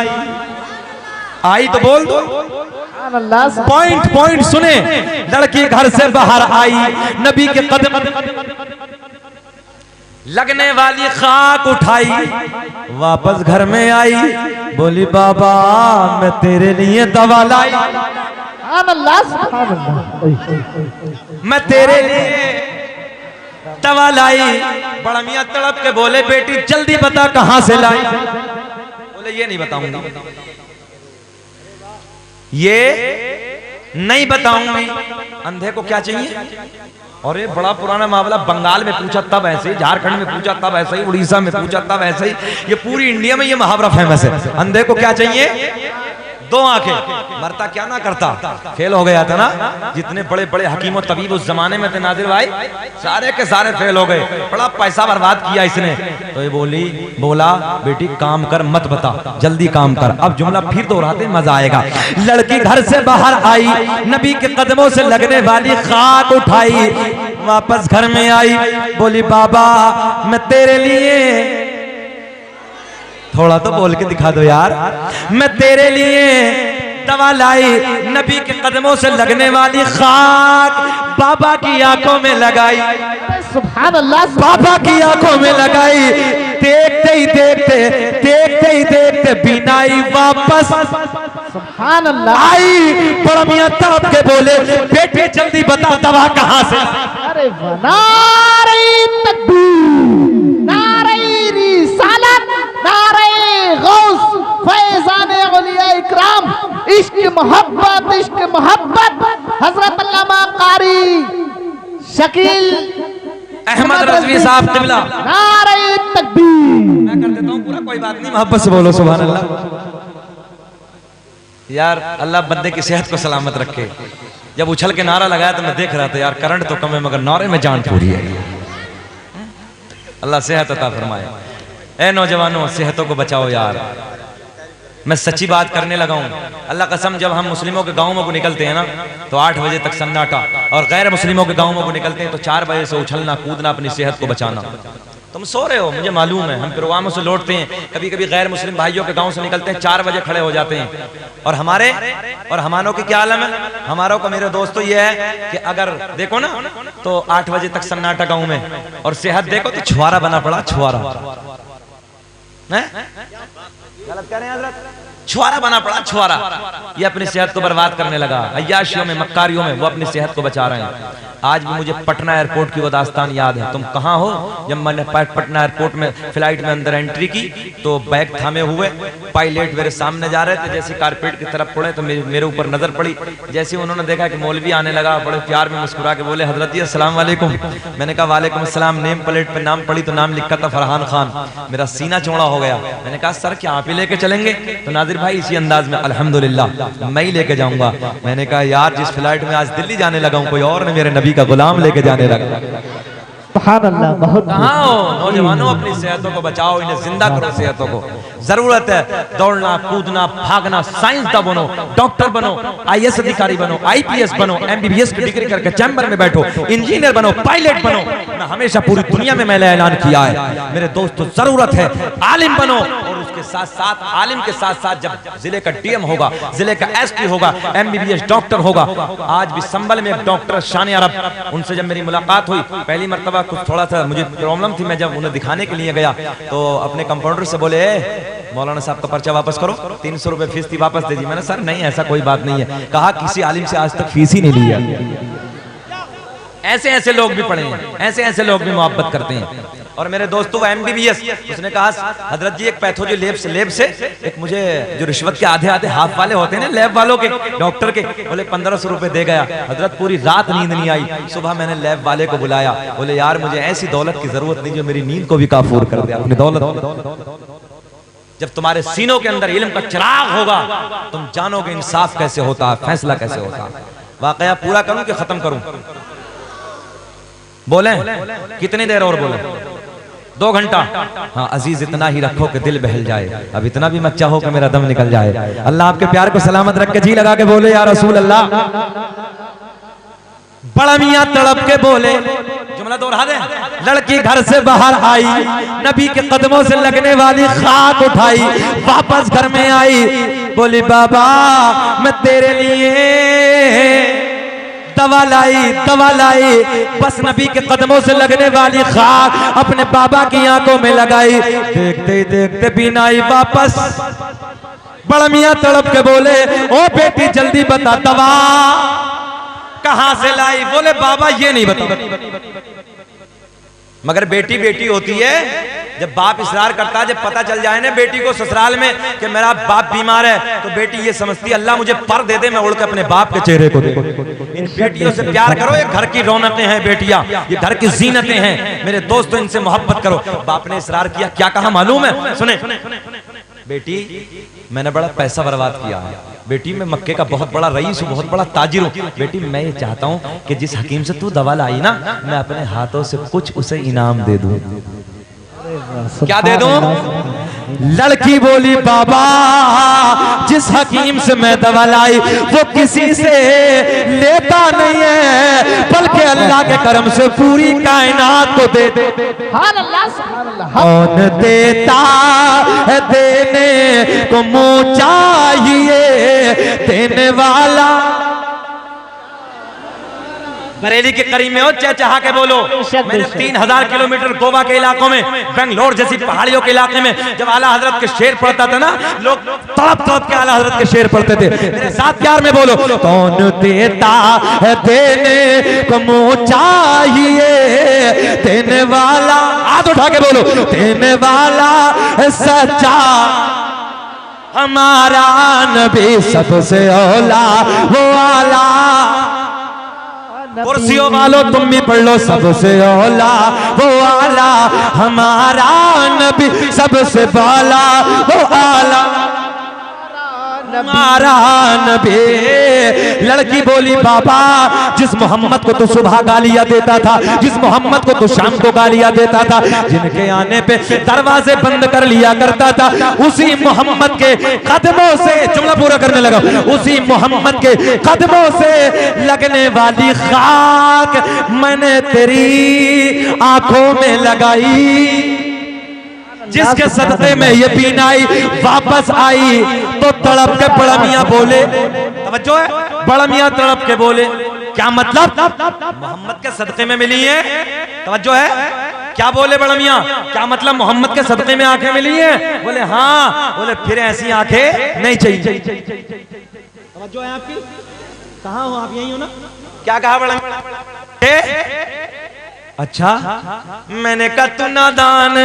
आई तो बोल दो। पॉइंट पॉइंट सुने, लड़की घर से बाहर आई, नबी के कदम लगने वाली खाक उठाई, वापस घर में आई, बोली बाबा मैं तेरे लिए दवा लाई, मैं तेरे लिए दवा लाई। बड़ा मियां तड़प के बोले बेटी जल्दी बता कहां से लाई। बोले ये नहीं बताऊंगा, ये नहीं बताऊंगी। अंधे को क्या चाहिए? और ये बड़ा पुराना मामला, बंगाल में पूछा तब ऐसे ही, झारखंड में पूछा तब ऐसे ही, उड़ीसा में पूछा तब ऐसे ही, ये पूरी इंडिया में ये मुहावरा फेमस है। अंधे को क्या चाहिए? दो आंखें। मरता क्या ना करता, फेल हो गया था ना। जितने बड़े बड़े हकीम और तबीब उस जमाने में थे नादिर भाई, सारे के सारे फेल हो गए, बड़ा पैसा बर्बाद किया इसने। तो ये बोला बेटी काम कर मत बता, जल्दी काम कर। अब जुमला फिर दोहराते मजा आएगा। लड़की घर से बाहर आई, नबी के कदमों से लगने वाली खाक उठाई, वापस घर में आई, बोली बाबा मैं तेरे लिए, थोड़ा तो बोल के दिखा दो यार, मैं तेरे लिए दवा लाई। नबी के कदमों से लगने वाली खाक बाबा की आंखों में लगाई, सुभान अल्लाह, बाबा की आंखों में लगाई। देखते ही देखते बीनाई वापस सुभान अल्लाह आई। बड़ा मियां तड़प के बोले बेटे जल्दी बता दवा कहां से। अरे नारे तकबीर, नारे रिसालत, नारे गौस, फैज़ाने औलिया इकराम, इश्क मोहब्बत हजरत अल्लामा कारी शकील अहमद रज़वी साहब क़िबला, नारे तकबीर। मैं कर देता हूं पूरा, कोई बात नहीं, मोहब्बत से बोलो सुभान अल्लाह। यार अल्लाह बंदे की सेहत को सलामत रखे। जब उछल के नारा लगाया तो मैं देख रहा था यार करंट तो कम है मगर नारे में जान पूरी है। अल्लाह सेहत अता फरमाए। ए नौजवानों, सेहतों को बचाओ यार। मैं सच्ची बात करने लगा हूँ, अल्लाह कसम, जब हम मुस्लिमों के गाँवों को निकलते हैं ना तो 8 बजे तक सन्नाटा, और गैर मुस्लिमों के गाँवों को निकलते हैं तो 4 बजे से उछलना कूदना, अपनी सेहत को बचाना। तुम सो रहे हो, मुझे मालूम है, हम प्रोग्रामों से लौटते हैं, कभी कभी गैर मुस्लिम भाइयों के गांव से निकलते हैं 4 बजे खड़े हो जाते हैं। और हमारों की क्या आलम है? हमारों का मेरे दोस्तों ये है कि अगर देखो ना तो 8 बजे तक सन्नाटा गांव में, और सेहत देखो तो छुआरा बना पड़ा, छुआरा गलत कह रहे हैं हजरत, छुआरा बना पड़ा, छुआरा। ये अपनी सेहत को बर्बाद करने लगा, अय्याशियों में, मक्कारियों में वो अपनी सेहत को बचा रहे हैं। आज भी मुझे पटना एयरपोर्ट की वो दास्तान याद है। तुम कहाँ हो? जब मैंने पटना एयरपोर्ट में फ्लाइट में अंदर एंट्री की तो बैग थामे हुए पायलट मेरे सामने जा रहे थे, जैसे कारपेट की तरफ पड़े तो मेरे ऊपर नजर पड़ी। जैसे उन्होंने देखा कि मौलवी आने लगा, बड़े प्यार में मुस्कुरा के बोले, हजरत जी अस्सलाम वालेकुम। मैंने कहा वालेकुम अस्सलाम। नेम प्लेट पे नाम पड़ी तो नाम लिखा था फरहान खान। मेरा सीना चौड़ा हो गया। मैंने कहा सर क्या आप ही लेके चलेंगे? तो नादिर भाई इसी अंदाज में, अल्हम्दुलिल्लाह मैं ही लेके जाऊंगा। मैंने कहा यार जिस फ्लाइट में आज दिल्ली जाने लगा हूं, कोई और ने मेरे नबी का गुलाम लेके जाने लगा। सुभान अल्लाह। बहुत कहाँ हो नौजवानों? अपनी सेहतों को बचाओ, इन्हें जिंदा करो सेहतों को। जरूरत है दौड़ना, कूदना, भागना, साइंसदान बनो, डॉक्टर बनो, IAS अधिकारी बनो, IPS बनो, MBBS की डिग्री करके चैम्बर में बैठो, इंजीनियर बनो, पायलट बनो। मैं हमेशा पूरी दुनिया में मैंने ऐलान किया है मेरे दोस्तों, जरूरत है आलिम बनो, और उसके साथ साथ आलिम के साथ साथ जब जिले का DM होगा, जिले का SP होगा, MBBS डॉक्टर होगा। आज भी संभल में एक डॉक्टर शान अरब, उनसे जब मेरी मुलाकात हुई पहली मरतबा, कुछ थोड़ा सा मुझे प्रॉब्लम थी, मैं जब उन्हें दिखाने के लिए गया तो अपने कंपाउंडर से बोले, मौलाना साहब का पर्चा वापस करो, 300 रुपए फीस थी वापस दे दी। मैंने सर नहीं ऐसा कोई बात नहीं है। कहा किसी आलिम से आज तक फीस ही नहीं ली है। ऐसे ऐसे लोग भी पढ़े हैं, ऐसे ऐसे लोग भी मोहब्बत करते हैं। और मेरे दोस्तों वो MBBS, उसने कहा हजरत जी एक पैथोलॉजी लेब से एक मुझे जो रिश्वत के आधे आधे हाथ वाले होते हैं ना, लैब वालों के, डॉक्टर के, बोले 1500 रुपए दे गया। हजरत पूरी रात नींद नहीं आई। सुबह मैंने लैब वाले को बुलाया, बोले यार मुझे ऐसी दौलत की जरूरत नहीं जो मेरी नींद को भी काफूर कर दे। अपनी दौलत, जब तुम्हारे सीनों के अंदर इल्म का चिराग होगा तुम जानोगे इंसाफ कैसे होता है, फैसला कैसे होता है। वाकया पूरा करूं कि खत्म करूं? बोले कितनी देर और बोले? 2 घंटा? हाँ अजीज इतना ही रखो कि दिल बहल जाए, अब इतना भी मत चाहो कि मेरा दम निकल जाए। अल्लाह आपके प्यार को सलामत रख के जी लगा के बोले या रसूल अल्लाह। बड़ा मियां तड़प के बोले, जुमला दोहरा दे। लड़की घर से बाहर आई, नबी के कदमों से लगने वाली खाक उठाई, वापस घर में आई, बोली बाबा मैं तेरे लिए दवा लाई। बस नबी के कदमों से लगने वाली खाक अपने बाबा की आंखों में लगाई, देखते ही देखते बीना आई वापस। बड़ा मियां तड़प के बोले, ओ बेटी जल्दी बता दवा कहां से लाई? बोले बाबा ये नहीं बता। मगर बेटी बेटी होती है, जब बाप इसरार करता है, जब पता चल जाए ना बेटी को ससुराल में कि मेरा बाप बीमार है, तो बेटी ये समझती है अल्लाह मुझे पर दे दे, मैं उड़ के अपने बाप के चेहरे को देखूं। इन बेटियों से प्यार करो, ये घर की रौनकें हैं बेटियां, ये घर की जीनतें हैं। मेरे दोस्तों इनसे मोहब्बत करो। बाप ने इसरार किया, क्या कहा मालूम है? सुने, बेटी मैंने बड़ा पैसा बर्बाद किया है, बेटी मैं मक्के का बहुत बड़ा रईस हूँ, बहुत बड़ा ताजिर हूँ, बेटी मैं ये चाहता हूँ कि जिस हकीम से तू दवा लाई ना, मैं अपने हाथों से कुछ उसे इनाम दे दूं। क्या दे दूं? लड़की बोली बाबा जिस हकीम से मैं दवा लाई वो किसी से लेता नहीं है, बल्कि अल्लाह के करम से पूरी कायनात को दे दे। कौन देता है देने को मुँह चाहिए, देने वाला। बरेली के करीब में हो, चहचहा के बोलो। मैंने 3000 किलोमीटर गोवा के इलाकों में, बेंगलोर जैसी पहाड़ियों के इलाके में जब आला हजरत के शेर पढ़ता था ना, लोग तड़प तड़प के आला हजरत के शेर पढ़ते थे। मेरे साथ प्यार में बोलो, कौन देता है देने को मुँह चाहिए, देने वाला। हाथ उठा के बोलो, देने वाला सच्चा हमारा नबी सबसे औला वो आला। कुर्सियों वालों तुम भी पढ़ लो, सबसे औला वो आला हमारा नबी सबसे बाला वो आला। हमारा नबी। लड़की बोली बाबा जिस मोहम्मद को तो सुबह गालियां देता था, जिस मोहम्मद को तो शाम को गालियां देता था, जिनके आने पे दरवाजे बंद कर लिया करता था, उसी मोहम्मद के कदमों से, जुमला पूरा करने लगा, उसी मोहम्मद के कदमों से लगने वाली खाक मैंने तेरी आंखों में लगाई। जिसके सदक़े में ये बीनाई वापस आई तो तड़प के बड़ा मियां बोले, तवज्जो है, बड़ा मियां तड़प के बोले, क्या मतलब? मोहम्मद के सदक़े में मिली है, तवज्जो है, क्या बोले बड़ा मियां, क्या मतलब मोहम्मद के सदक़े में आंखें मिली हैं? बोले हाँ। बोले फिर ऐसी आंखें नहीं चाहिए। तवज्जो है आपकी? कहाँ हो आप? यही हो ना? क्या कहा बड़ा मियां? अच्छा, मैंने कहा तू नादान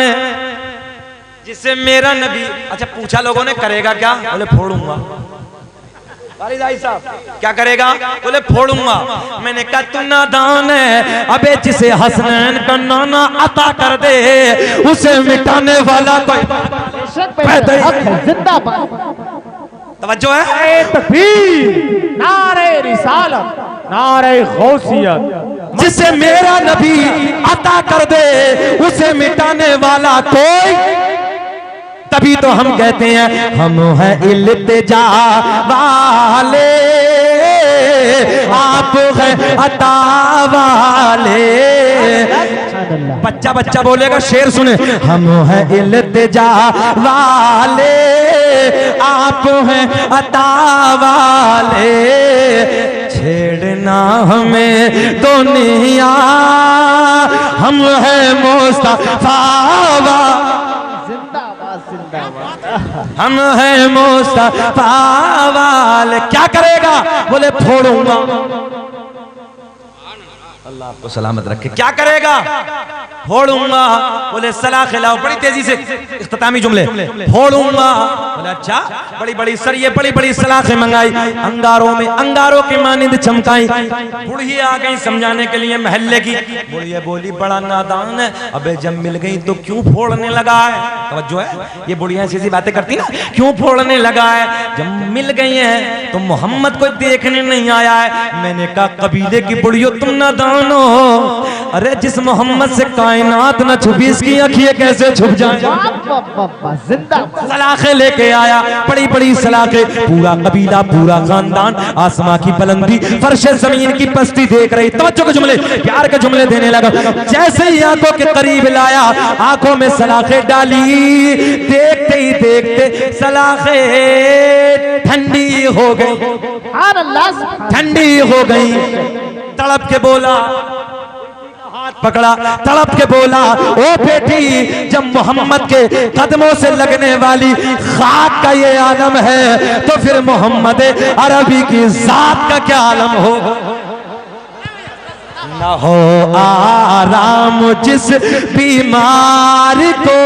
जिसे मेरा नबी। अच्छा पूछा लोगों ने, करेगा क्या? बोले फोड़ूंगा। साहब क्या करेगा? बोले फोड़ूंगा। मैंने कहा तू नादान है, अबे जिसे हसनैन का नाना अता कर दे उसे मिटाने वाला कोई तवज्जो है। तकबीर, नारे रिसालत, नारे गौसियत, जिसे मेरा नबी अता कर दे उसे मिटाने वाला कोई। तभी तो हम कहते हैं हम हैं इल्तिजा वाले, आप हैं अता वाले। बच्चा बच्चा बोलेगा, शेर सुने, हम हैं इल्तिजा वाले, आप हैं अता वाले। छेड़ना हमें दुनिया, हम हैं मुस्तफा, हम हैं मुस्तफा वाले। क्या करेगा? बोले फोड़ूंगा। अल्लाह आपको सलामत रखे। क्या करेगा? फोड़ूंगा। बोले सलाह खिलाओ, बड़ी तेजी से इख्तितामी जुमले, फोड़ूंगा। बोले अच्छा, बड़ी बड़ी सरिये, बड़ी बड़ी सलाखें मंगाई, अंगारों में अंगारों की मानिंद चमकाई। बुढ़िया आ गई समझाने के लिए महल्ले की। बुढ़िया बोली बड़ा नादान है, अबे जब मिल गई तो क्यों फोड़ने लगा है? तवज्जो है, ये बुढ़िया ऐसी ऐसी बातें करती ना, क्यों फोड़ने लगा है? जब मिल गई है तो मोहम्मद को देखने नहीं आया है। मैंने कहा कबीले की बुढ़ियो तुम नादान हो, अरे जिस मोहम्मद से कायनात न छुपी इसकी आंखें कैसे छुप जाएं? सलाखें लेके आया, बड़ी बड़ी सलाखें, पूरा कबीला पूरा खानदान आसमां की बुलंदी फर्श जमीन की पस्ती देख रही। तवज्जो के जुमले, प्यार के जुमले देने लगा। जैसे ही आंखों के करीब लाया, आंखों में सलाखें डाली, देखते ही देखते सलाखें ठंडी हो गई, ठंडी हो गई। तड़प के बोला, हाथ पकड़ा, तड़प के बोला, ओ बेटी जब मोहम्मद के कदमों से लगने वाली खाक का ये आलम है तो फिर मोहम्मद अरबी की जात का क्या आलम हो? न हो आराम जिस बीमार को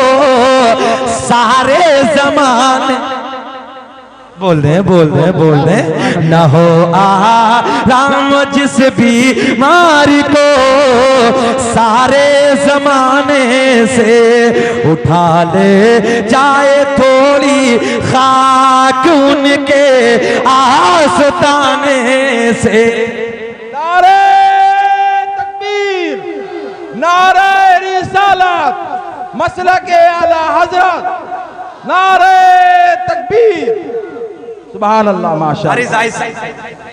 सारे जमाने, बोल दे बोल दे बोल दे, न हो आराम जिस बीमारी को सारे जमाने से उठा ले जाए थोड़ी खाक उनके आस्ताने से। नारे तकबीर, नारे रिसालत, मसलके आला हजरत, नारे तकबीर, सुभान अल्लाह, माशाअल्लाह।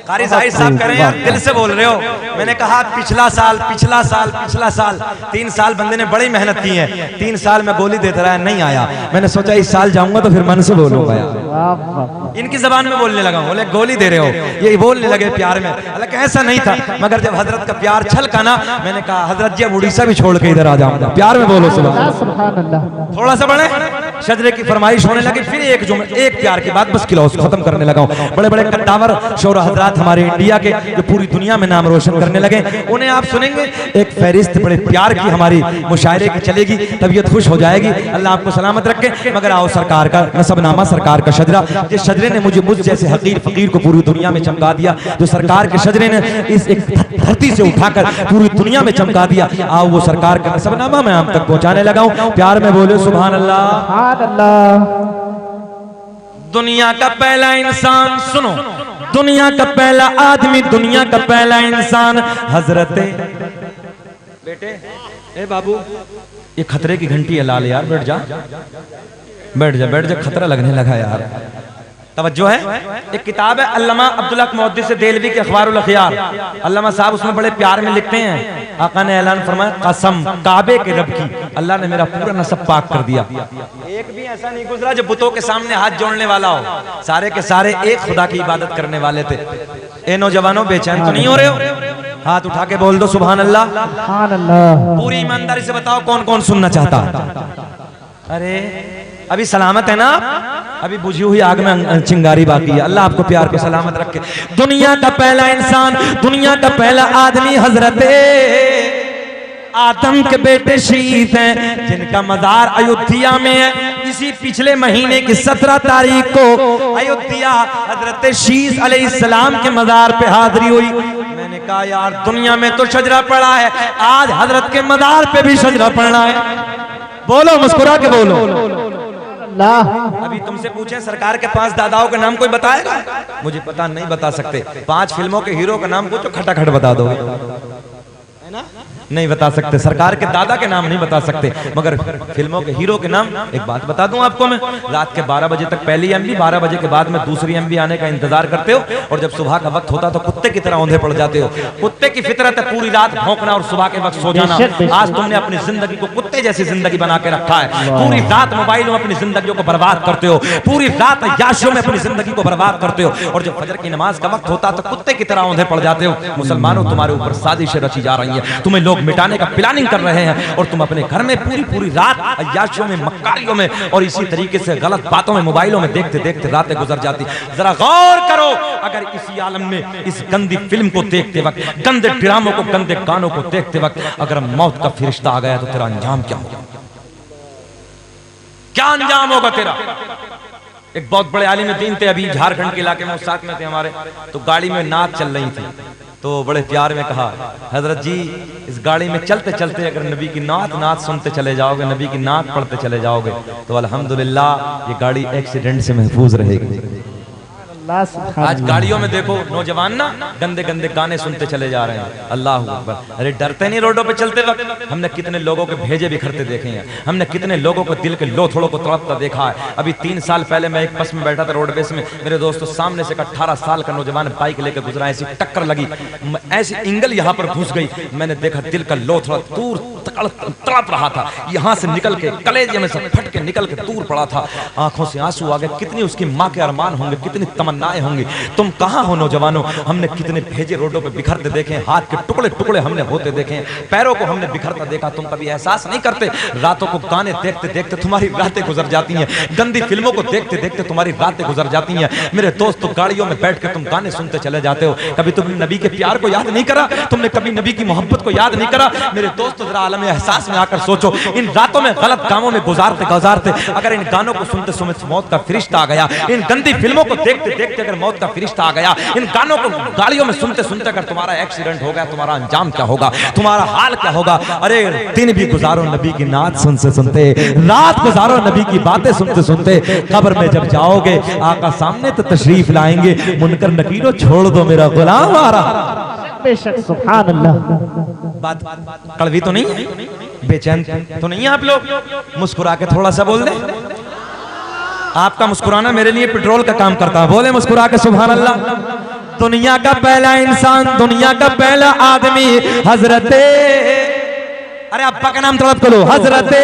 कारी जाहिद साहब कह रहे हैं, दिल से बोल रहे हो। मैंने कहा पिछला साल 3 साल बंदे ने बड़ी मेहनत की है, 3 साल में गोली देता रहा, नहीं आया। मैंने सोचा इस साल जाऊंगा तो फिर मन से बोलूंगा यार। इनकी जबान में बोलने लगा, बोले गोली दे रहे हो, ये बोलने लगे प्यार में। हालांकि ऐसा नहीं था, मगर जब हजरत का प्यार छलका ना, मैंने कहा हजरत जी अब उड़ीसा भी छोड़ के इधर आ जाऊंगा। प्यार में बोलो सुभान अल्लाह। थोड़ा सा बढ़े, शजरे की फरमाइश होने लगी। फिर एक प्यार की बात बस खिलाओ, खत्म करने लगा। बड़े बड़े कद्दावर शोरा हजरात हमारे इंडिया के जो पूरी दुनिया में नाम रोशन करने लगे, उन्हें आप सुनेंगे। एक फहरिस्त बड़े प्यार की हमारी मुशायरे की चलेगी, तबीयत खुश हो जाएगी, अल्लाह आपको सलामत रखे। मगर आओ सरकार का नसबनामा, सरकार का शजरा, जिस शजरे ने मुझे मुझ जैसे हकीर फकीर को पूरी दुनिया में चमका दिया, जो सरकार के शजरे ने इस एक धरती से उठाकर पूरी दुनिया में चमका दिया, आओ वो सरकार का नसबनामा मैं आप तक पहुंचाने लगा हूं। प्यार में बोले सुभान अल्लाह। दुनिया का पहला इंसान, सुनो, दुनिया का पहला आदमी, दुनिया का पहला इंसान हजरत बेटे ए बाबू, ये खतरे की घंटी है लाल यार, बैठ जा बैठ जा बैठ जा, खतरा लगने लगा यार। तवज्जो है। एक किताब है अल्लामा अब्दुल्ला मुहद्दिस देलवी के अखबारुल अखयार, अल्लामा साहब उसमें बड़े प्यार में लिखते हैं, आका ने ऐलान फरमाया, कसम काबे के रब की, अल्लाह ने मेरा पूरा नसब पाक कर दिया। एक भी ऐसा नहीं गुजरा जो बुतों के सामने हाथ जोड़ने वाला हो, सारे के सारे एक खुदा की इबादत करने वाले थे। ए नौजवानों, बेचैन तो नहीं हो रहे हो? हाथ उठा के बोल दो सुभान अल्लाह। सुभान अल्लाह। पूरी ईमानदारी से बताओ कौन कौन सुनना चाहता? अरे अभी सलामत है ना? अभी बुझी हुई आग में चिंगारी बाकी है। अल्लाह आपको प्यार को सलामत रखे। दुनिया का पहला इंसान, दुनिया का पहला आदमी हजरत आदम के बेटे शीश हैं, जिनका मजार अयोध्या में है। इसी पिछले महीने की 17 तारीख को अयोध्या हजरत शीश अलैहिस्सलाम के मजार पे हाजिरी हुई। मैंने कहा यार दुनिया में तो शजरा पड़ा है, आज हजरत के मजार पे भी शजरा पड़ना है। बोलो, मुस्कुरा के बोलो। अभी तुमसे पूछे सरकार के 5 दादाओं का नाम कोई बताएगा? मुझे पता नहीं, बता सकते। 5 फिल्मों के हीरो का नाम पूछो, खटाखट बता दो, है ना? नहीं बता सकते। सरकार के दादा के नाम नहीं बता सकते, मगर फिल्मों के हीरो के नाम एक बात बता दूं आपको मैं, रात के 12 बजे तक पहली एमबी, 12 बजे के बाद में दूसरी एमबी आने का इंतजार करते हो, और जब सुबह का वक्त होता तो कुत्ते की तरह औंधे पड़ जाते हो। कुत्ते की फितरत है पूरी रात भौंकना और सुबह के वक्त सो जाना। आज तुमने अपनी जिंदगी को कुत्ते जैसी जिंदगी बना के रखा है। पूरी रात मोबाइलों में अपनी जिंदगी को बर्बाद करते हो, पूरी रात याशियों में अपनी जिंदगी को बर्बाद करते हो, और जब फजर की नमाज का वक्त होता तो कुत्ते की तरह औंधे पड़ जाते हो। मुसलमानों, तुम्हारे ऊपर साजिशें रची जा रही है, तुम्हें लोग मिटाने का प्लानिंग कर रहे हैं, और तुम अपने घर में पूरी रात अय्याशियों में, मक्कारियों में और इसी तरीके से गलत बातों में, मोबाइलों में देखते देखते रातें गुजर जाती। जरा गौर करो, अगर इसी आलम में इस गंदी फिल्म को देखते वक्त, गंदे ड्रामों को, गंदे गानों को देखते वक्त अगर मौत का फरिश्ता आ गया तो तेरा अंजाम क्या होगा? क्या अंजाम होगा तेरा? एक बहुत बड़े आलिम दीन थे, अभी झारखंड के इलाके में, साथ में थे हमारे, तो गाड़ी में नात चल रही थी, तो बड़े प्यार में कहा, हजरत जी इस गाड़ी में चलते चलते अगर नबी की नात सुनते चले जाओगे, नबी की नात पढ़ते चले जाओगे तो अल्हम्दुलिल्लाह ये गाड़ी एक्सीडेंट से महफूज रहेगी। आज गाड़ियों में देखो नौजवान ना गंदे गंदे गाने सुनते चले जा रहे हैं। अल्लाह अकबर। अरे डरते नहीं रोडों पे चलते वक्त? हमने कितने लोगों के भेजे बिखरते देखे हैं, हमने कितने लोगों को दिल के लोथड़ों को तड़पता देखा है। अभी 3 साल पहले मैं एक बस में बैठा था रोडवेज में, मेरे दोस्तों सामने से 18 साल का नौजवान बाइक लेकर गुजरा, ऐसी टक्कर लगी, ऐसी इंगल यहाँ पर घुस गई, मैंने देखा दिल का लोथड़ा दूर तड़प रहा था, यहाँ से निकल के कलेजे में से फट के निकल के दूर पड़ा था, आंखों से आंसू आ गए। कितनी उसकी माँ के अरमान होंगे, कितनी तमन्नाएं होंगी। तुम कहाँ हो नौजवानों? हमने कितने भेजे रोडों पे बिखरते देखे, हाथ के टुकड़े टुकड़े हमने होते देखे, पैरों को हमने बिखरता देखा। तुम कभी एहसास नहीं करते? रातों को गाने देखते देखते तुम्हारी रातें गुजर जाती हैं, गंदी फिल्मों को देखते देखते तुम्हारी रातें गुजर जाती हैं। मेरे दोस्त, गाड़ियों में बैठ के तुम गाने सुनते चले जाते हो। कभी तुमने नबी के प्यार को याद नहीं करा? तुमने कभी नबी की मोहब्बत को याद नहीं करा? मेरे दोस्त, जरा आलम एहसास में आकर सोचो, इन रातों में गलत कामों में गुजारते गुजारते अगर इन गानों को सुनते सुनते मौत का फरिश्ता आ गया, इन गंदी फिल्मों को देखते देखते अगर मौत का फरिश्ता आ गया, इन गानों को गाड़ियों में सुनते सुनते अगर तुम्हारा एक्सीडेंट हो गया, तुम्हारा अंजाम क्या होगा? तुम्हारा हाल क्या होगा? अरे दिन भी गुजारो नबी की नात सुनते सुनते, रात गुजारो नबी की बातें सुनते सुनते, कब्र में जब जाओगे आका सामने तो तशरीफ लाएंगे, मुनकर नकीरों छोड़ दो मेरा गुलाम आ रहा। बेशक, सुभान अल्लाह। बात कड़वी तो नहीं है? बेचैन तो नहीं है आप लोग? मुस्कुरा के थोड़ा सा बोल दे। आपका मुस्कुराना मेरे लिए पेट्रोल का काम करता है। बोले मुस्कुरा के सुभान अल्लाह। दुनिया का पहला इंसान, दुनिया का पहला आदमी हजरते, अरे अब्बा का नाम तड़प करो, हजरते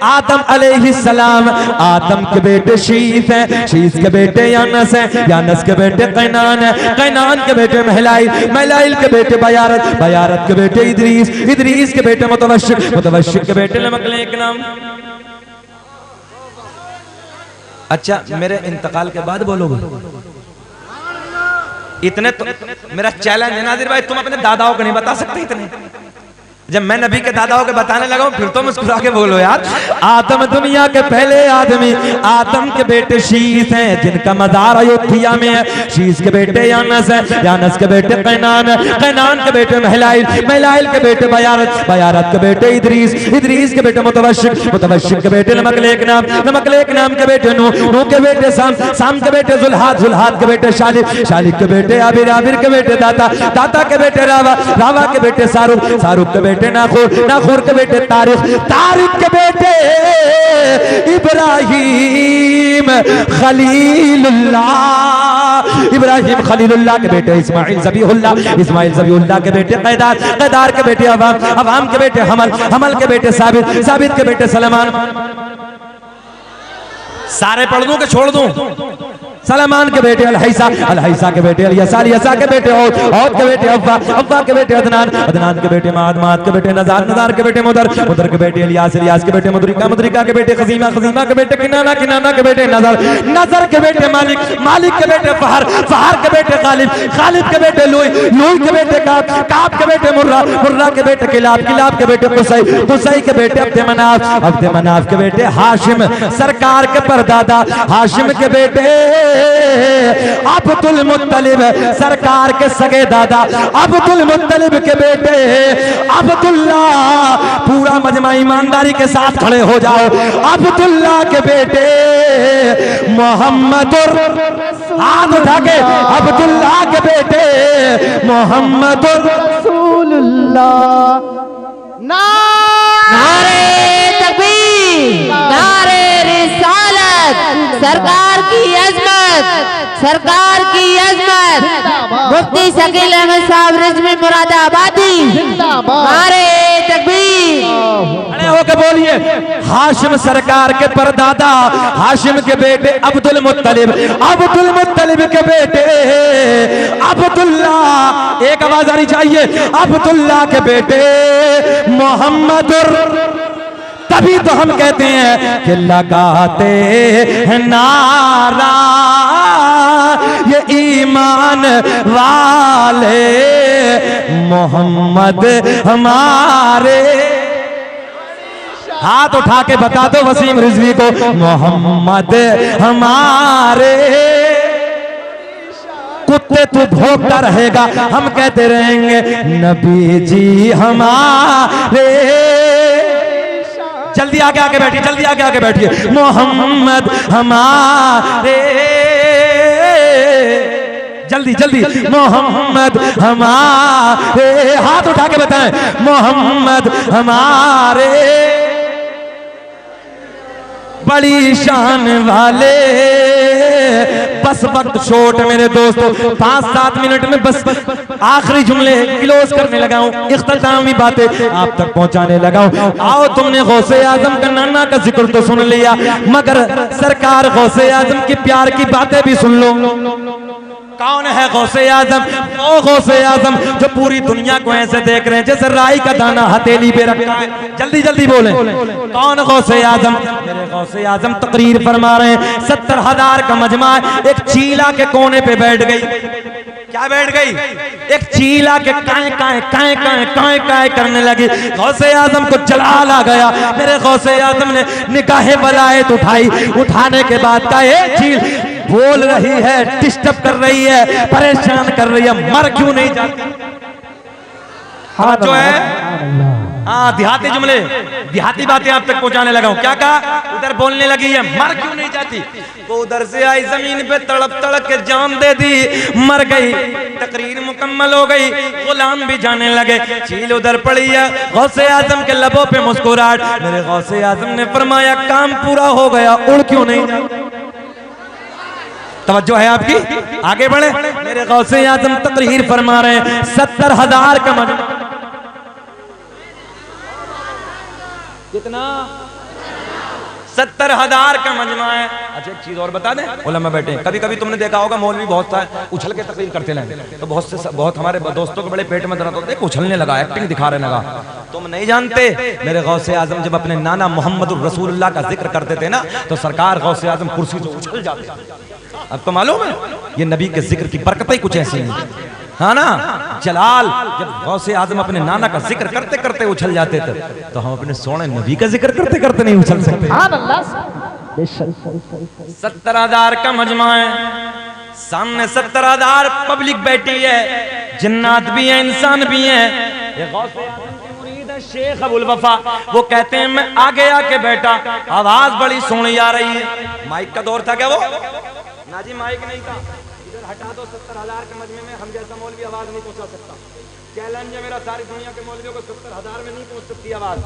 आदम अलैहिस्सलाम। आदम के बेटे शीश हैं, शीश के बेटे यानस हैं, यानस के बेटे कैनान हैं, कैनान के बेटे महलाइल, महलाइल के बेटे बयारत, बयारत के बेटे इदरीस, इदरीस के बेटे मुतवश्शिक, मुतवश्शिक के बेटे लमकलेक नाम। अच्छा, मेरे इंतकाल के बाद बोलोगे? इतने तो मेरा चैलेंज है नाजिर भाई, तुम अपने दादाओं को नहीं बता सकते इतने? जब मैं नबी के दादाओं के बताने लगा फिर तो मुस्कुरा के बोलो यार। आदम दुनिया के पहले आदमी, आदम के बेटे शीस हैं जिनका मज़ार अयोध्या में है। शीस के बेटे यानस हैं, यानस के बेटे कैनान है, कैनान के बेटे महलाइल, महलाइल के बेटे बयारत, बयारत के बेटे इदरीस, इदरीस के बेटे मुतवशिक, मुतवशिक के बेटे नमकलेक नाम, नमकलेक नाम के बेटे नूह, नूह के बेटे साम, साम के बेटे जुल्हाद, जुल्हाद के बेटे शालिक, शालिक के बेटे आबिर, आबिर के बेटे दाता, दाता के बेटे रावा, रावा के बेटे शाहरुख, शाहरुख के बेटे नाखूर, नाखूर के बेटे तारिक, तारिक के बेटे इब्राहिम खलीलुल्लाह, इब्राहिम खलीलुल्लाह के बेटे इस्माइल ज़बीहुल्लाह, इस्माइल ज़बीहुल्लाह के बेटे कैदार, कैदार के बेटे अवाम, अवाम के बेटे हमल, हमल के बेटे साबित, साबित के बेटे सलमान। सारे पढ़ दूं कि छोड़ दूं? सलमान के बेटे अलहैसा, अलहैसा के बेटे अलियसा, अलियसा के बेटे औद, औद के बेटे अव्वा, अव्वा के बेटे अदनान, अदनान के बेटे माद, माद के बेटे नज़ार, नज़ार के बेटे मुदर, मुदर के बेटे इलियास, इलियास के बेटे मुदरिका, मुदरिका के बेटे खजीमा, खजीमा के बेटे किनाना, किनाना के बेटे नजर, नजर के बेटे मालिक, मालिक के बेटे फहर, फहर के बेटे गालिब, गालिब के बेटे लुई, लुई के बेटे काब, काब के बेटे मुर्रा, मुर्रा के बेटे किलाब, किलाब के बेटे कुसै, कुसै के बेटे अब्द मनाफ, अब्द मनाफ के बेटे हाशिम, सरकार के परदादा हाशिम के बेटे अब्दुल मुत्तलिब, सरकार के सगे दादा अब्दुल मुत्तलिब के बेटे अब्दुल्ला। पूरा मजमा ईमानदारी के साथ खड़े हो जाओ। अब्दुल्ला के बेटे मोहम्मदुर, हाथ उठा के, अब्दुल्ला के बेटे मोहम्मदुर रसूलुल्लाह। नारे तकबीर, नारे रिसालत, सरकार की अजमत, सरकार की अजमत। मुफ्ती शकील अहमद साहब रिजवी मुरादाबादी, नारे तकबीर। खड़े होकर बोलिए। हाशिम सरकार के परदादा हाशिम के बेटे अब्दुल मुत्तलिब, अब्दुल मुत्तलिब के बेटे अब्दुल्ला, एक आवाज आनी चाहिए, अब्दुल्ला के बेटे मोहम्मदुर। तभी तो हम कहते हैं कि लगाते हैं नारा ये ईमान वाले मोहम्मद हमारे। हाथ उठा के बता दो वसीम रिजवी को, मोहम्मद हमारे। कुत्ते तू भोगता रहेगा, हम कहते रहेंगे नबी जी हमारे। जल्दी आगे आके बैठिए, जल्दी आगे आके बैठिए। मोहम्मद हमारे, जल्दी जल्दी, मोहम्मद हमारे। हाथ उठा के बताएं, मोहम्मद हमारे। बड़ी शान वाले। बस वक्त छोट मेरे दोस्तों, 5-7 मिनट में बस आखिरी जुमले क्लोज करने लगा हूं, इख्तितामी बातें आप तक पहुंचाने लगा हूं। आओ, तुमने गौसे आजम का नाना का जिक्र तो सुन लिया, मगर सरकार गौसे आजम की प्यार की बातें भी सुन लो। कौन है गौसे आजम? वो गौसे आजम जो पूरी दुनिया को ऐसे देख रहे हैं जैसे राई का दाना हथेली पे रखा है। जल्दी जल्दी बोले, कौन गौसे आजम? मेरे गौसे आजम तकरीर फरमा रहे हैं। 70,000 का मजमा एक चीला के कोने पे बैठ गई। क्या बैठ गई? एक चीला के काए काए काए काए काए काए करने लगी। गौसे आजम को जलाल आ गया। मेरे गौसे आजम ने निगाहे वलायत उठाई, उठाने के कहा चील बोल रही है, डिस्टर्ब कर रही है, परेशान कर रही है, मर क्यों नहीं जाती? जो है देहाती जुमले, देहाती बातें आप तक पहुंचाने लगा हूं। क्या कहा? उधर बोलने लगी है, मर क्यों नहीं जाती? वो उधर से आई, जमीन पे तड़प तड़प के जान दे दी, मर गई। तकरीर मुकम्मल हो गई, गुलाम भी जाने लगे। चील उधर पड़ी है, गौसे आजम के लबों पे मुस्कुराहट। मेरे गौसे आजम ने फरमाया काम पूरा हो गया, उड़ क्यों नहीं जाती? तवज्जो है आपकी? आगे बढ़े। मेरे गौसे आजम तकरीर फरमा रहे हैं। 70,000 का मजमा। कितना? 70,000 का मजमा है। अच्छा एक चीज और बता दें, उलमा बैठे। कभी कभी तुमने देखा होगा मौलवी बहुत सा उछल के तकरीर करते हैं, तो बहुत हमारे दोस्तों को बड़े पेट में दर्द होता है, उछलने लगा, एक्टिंग दिखा रहे लगा। तुम नहीं जानते, मेरे गौसे आजम जब अपने नाना मोहम्मद रसूलुल्लाह का जिक्र करते थे ना, तो सरकार गौसे आजम कुर्सी से उछल जाते। अब तो मालूम है ये नबी के जिक्र की बरकतें कुछ ऐसी हैं। हाँ ना, जलाल। जब गौसे आजम अपने नाना का जिक्र करते करते उछल जाते थे, तो हम अपने सोने नबी का जिक्र करते करते नहीं उछल सकते। 70,000 का मजमा है, सामने 70,000 पब्लिक बैठी है, जिन्नात भी है, इंसान भी है। ये गौसे आजम के मुरीद है शेख अबुल वफा, वो कहते हैं मैं आगे आके बैठा, आवाज बड़ी सोहनी आ रही है। माइक का दौर था क्या वो? ना जी, माइक नहीं था। इधर हटा दो, 70,000 के मजमे में हम जैसा मौलवी आवाज नहीं पहुंचा सकता। चैलेंज है मेरा, सारी दुनिया के मौलवियों को 70,000 में नहीं पहुंच सकती आवाज,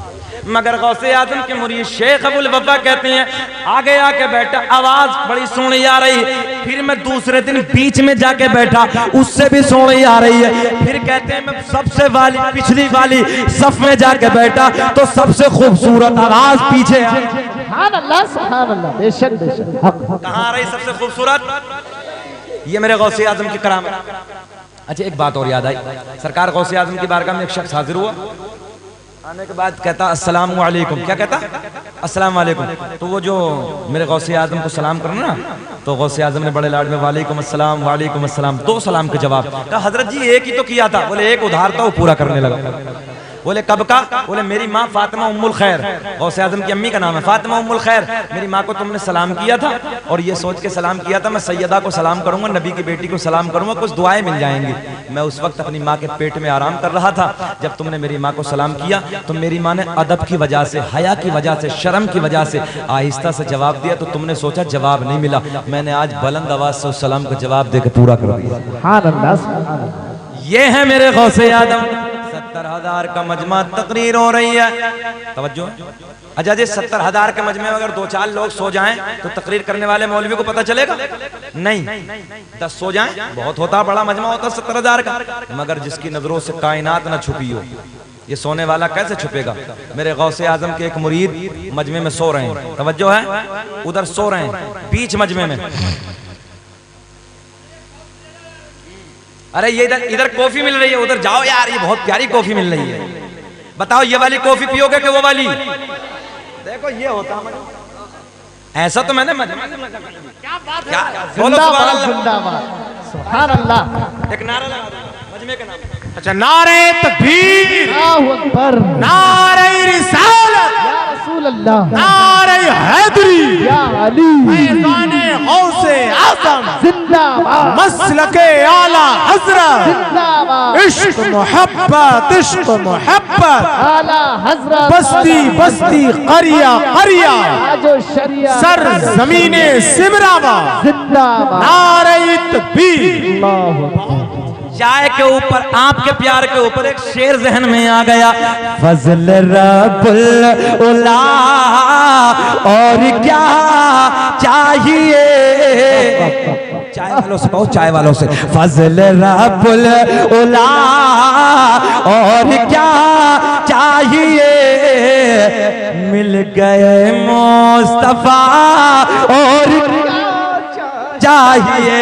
मगर गौसे आजम के मुरीद शेख अबुल वफा कहते हैं आगे आके बैठा, आवाज बड़ी सोहनी आ रही है। फिर मैं दूसरे दिन बीच में जाके बैठा, उससे भी सोहनी आ रही है। फिर कहते हैं मैं सबसे वाली पिछली वाली सफ में जाके बैठा, तो सबसे खूबसूरत आवाज पीछे सुभान अल्लाह, सुभान अल्लाह, बेशक बेशक। कहाँ आ रही सबसे खूबसूरत? ये मेरे गौसे आजम की करामत। अच्छा, एक बात और याद आई, सरकार गौसे आजम की बारगाह में एक शख्स हाजिर हुआ, आने के बाद कहता अस्सलाम वालेकुम। क्या कहता? अस्सलाम वालेकुम। तो वो जो मेरे गौसे आजम को सलाम करना ना, तो गौसे आजम ने बड़े लाड में वालेकुम अस्सलाम, वालेकुम अस्सलाम, 2 सलाम के जवाब। कहा हजरत जी एक ही तो किया था। बोले एक उधार था, वो पूरा करने लगा। बोले कब का? बोले मेरी माँ फातिमा उम्मुल खैर, गौसे आजम की अम्मी का नाम है फातिमा उम्मुल खैर, मेरी माँ को तुमने सलाम किया था, और ये सोच के सलाम किया था मैं सैयदा को सलाम करूंगा, नबी की बेटी को सलाम करूंगा, कुछ दुआएं मिल जाएंगी। मैं उस वक्त अपनी माँ के पेट में आराम कर रहा था, जब तुमने मेरी माँ को सलाम किया तो मेरी माँ ने अदब की वजह से, हया की वजह से, शर्म की वजह से आहिस्ता से जवाब दिया, तो तुमने सोचा जवाब नहीं मिला, मैंने आज बुलंद आवाज से उस सलाम का जवाब देकर पूरा कर दिया। सुभान अल्लाह, सुभान अल्लाह। ये है मेरे गौसे आजम। 70,000 का मजमा तकरीर हो रही है, तवज्जो। अच्छा जी, 70,000 के मजमे में अगर 2-4 लोग सो जाएं तो तकरीर करने वाले मौलवी को पता चलेगा? नहीं। 10 सो जाएं बहुत होता, बड़ा मजमा होता 70,000 का, मगर जिसकी नजरों से कायनात न छुपी हो, ये सोने वाला कैसे छुपेगा? मेरे गौसे आजम के एक मुरीद मजमे में सो रहे हैं, तवज्जो है, उधर सो रहे हैं बीच मजमे में। अरे ये इधर कॉफी मिल रही है, उधर जाओ यार, ये बहुत प्यारी कॉफी मिल रही है, बताओ ये वाली कॉफी पियोगे कि वो वाली? देखो ये होता ऐसा, तो मैंने क्या बात है, बोलो सुभान अल्लाह। एक नारा लगा दो मजमे के नाम। अच्छा, नारे तकबीर, अल्लाहु अकबर, नारे रिसालत, या रसूल अल्लाह, नारे हैदरी, या अली, फैज़ाने गौसे आज़म, जिंदाबाद, मसलके आला हज़रत, जिंदाबाद, इश्क मोहब्बत, इश्क मोहब्बत, आला हजरत, बस्ती बस्ती, करिया करिया, आजो शरिया, सर जमीने सिमराबाद, जिंदाबाद, नारे तकबीर। अल्लाहु अकबर। चाय के ऊपर, आपके प्यार के ऊपर एक शेर जहन में आ गया, फजल रब्बुल उला और क्या चाहिए। चाय वालों से कहो, चाय वालों से, फजल रब्बुल उला और क्या चाहिए, मिल गए मुस्तफा और चाहिए।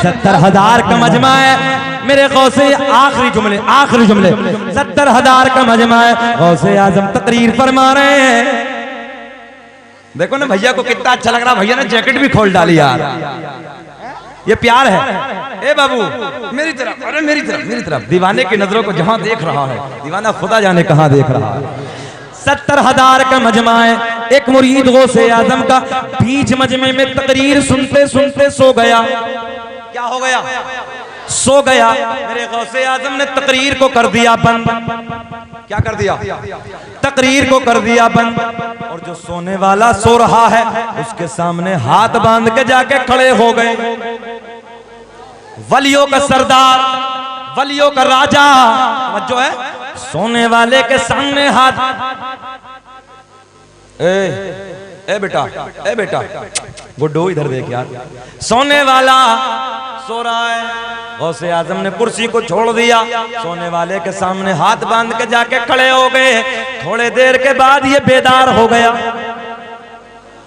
70,000 का मजमा है मेरे गौसे, आखिरी जुमले 70,000 का मजमा है, गौसे आजम तकरीर फरमा रहे हैं। देखो ना भैया को कितना अच्छा लग रहा, भैया ने जैकेट भी खोल डाली यार, ये प्यार है। ए बाबू मेरी तरफ, अरे मेरी तरफ, मेरी तरफ, दीवाने की नजरों को जहां देख रहा है दीवाना खुदा जाने कहां देख रहा है। 70,000 का मजमा है, एक मुरीद गौसे आजम का बीच मजमे में तकरीर सुनते सुनते सो गया। क्या हो गया? सो गया। मेरे गौसे आजम ने तकरीर को कर दिया बंद। क्या कर दिया? तकरीर को कर दिया बंद। और जो सोने वाला सो रहा है उसके सामने हाथ बांध के जाके खड़े हो गए। वलियों का सरदार, वलियों का राजा जो है, सोने वाले के सामने हाथ। ए बेटा, ए बेटा, गुड्डू इधर देख यार, सोने वाला सो रहा है। गौसे आजम ने कुर्सी को छोड़ दिया, सोने वाले के सामने हाथ बांध के जाके खड़े हो गए। थोड़े देर के बाद ये बेदार हो गया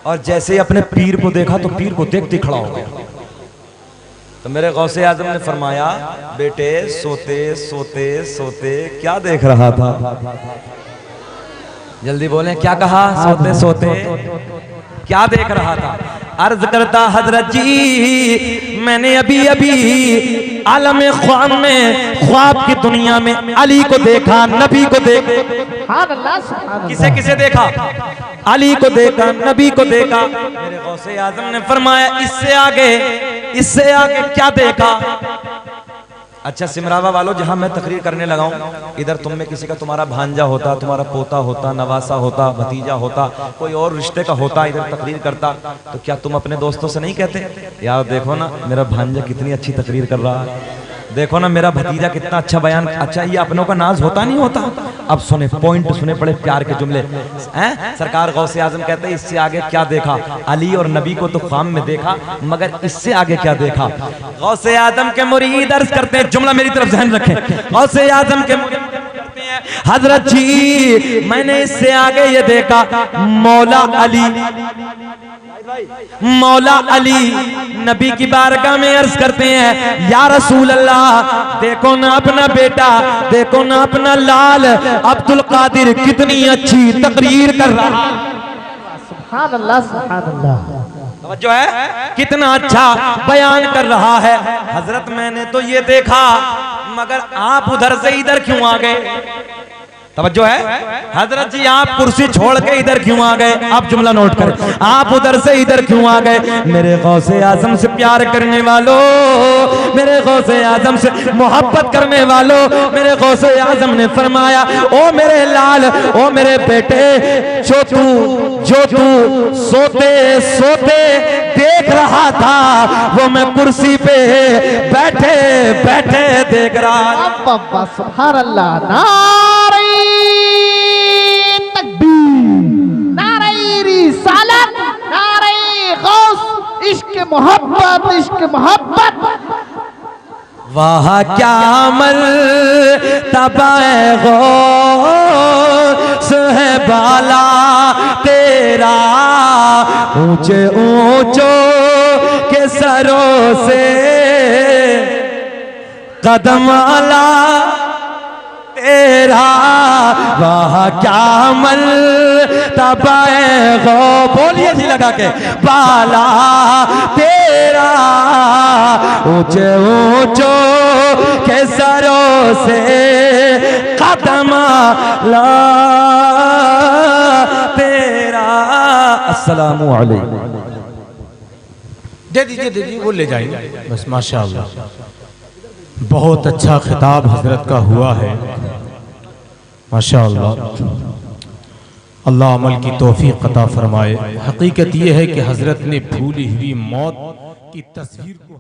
और जैसे ही अपने पीर को देखा तो पीर को देखते खड़ा हो गया। तो मेरे गौसे आजम ने फरमाया, बेटे सोते सोते सोते क्या देख रहा था? जल्दी बोलें, क्या कहा? सोते सोते क्या देख रहा था? अर्ज करता, हजरत जी मैंने अभी अभी आलम ख्वाब में, ख्वाब की दुनिया में अली को देखा, नबी को देखा। सुभान अल्लाह, सुभान अल्लाह। किसे किसे देखा? अली को देखा, नबी को देखा। मेरे गौसे आजम ने फरमाया इससे आगे क्या देखा? अच्छा सिमरावा वालों, जहां मैं तकरीर करने लगा हूं, इधर तुम में किसी का तुम्हारा भांजा होता, तुम्हारा पोता होता, नवासा होता, भतीजा होता, कोई और रिश्ते का होता, इधर तकरीर करता, तो क्या तुम अपने दोस्तों से नहीं कहते यार देखो ना मेरा भांजा कितनी अच्छी तकरीर कर रहा है, देखो ना मेरा भतीजा कितना अच्छा बयान। अच्छा ये अपनों का नाज होता नहीं होता? अब सुने पॉइंट सुने, बड़े प्यार के जुमले हैं। सरकार गौसे आजम कहते हैं इससे आगे क्या देखा? अली और नबी को तो ख्वाब में देखा, मगर इससे आगे क्या देखा? गौसे आजम के मुरीद अर्ज करते हैं, जुमला मेरी तरफ ध्यान रखें। गौसे आजम के मुरीद करते हैं, हजरत जी मैंने इससे आगे ये देखा मौला अली, मौला अली। नबी की बारगाह में अर्ज करते हैं या रसूल अल्लाह, देखो ना अपना बेटा, देखो ना अपना लाल अब्दुल कादिर कितनी अच्छी तकरीर कर रहा है। सुभान अल्लाह, सुभान अल्लाह। जो है कितना अच्छा बयान कर रहा है। हजरत मैंने तो ये देखा, मगर आप उधर से इधर क्यों आ गए? तवज्जो है हजरत जी, आप कुर्सी छोड़ के इधर क्यों आ गए? आप जुमला नोट करें, आप उधर से इधर क्यों आ गए? मेरे गौसे आजम से प्यार करने वालों, मेरे गौसे आजम से मोहब्बत करने वालों, मेरे गौसे आजम ने फरमाया ओ मेरे लाल, ओ मेरे बेटे, जो तू सोते सोते देख रहा था, वो मैं कुर्सी पे बैठे बैठे देख रहा। अब्बा सुभान अल्लाह। नारे तकबीर, नारे रिसालत, नारे गौस, इश्क मोहब्बत, इश्क मोहब्बत। वाह क्या अमल तबाए गौस है बाला तेरा, ऊंचे ऊंचों के सरों से कदम आला तेरा। वाह क्या अमल तबाए गो, बोलिए जी लगा के, बाला तेरा, ऊंचे ऊंचों के सरों से कदम आला तेरा। अस्सलामु अलैकुम। दे दीजिए वो ले जाएंगे बस। माशाअल्लाह, बहुत अच्छा खिताब हजरत का हुआ है माशाअल्लाह। अल्लाह अमल की तौफीक अता फरमाए। हकीकत यह है कि हजरत ने भूली हुई मौत की तस्वीर को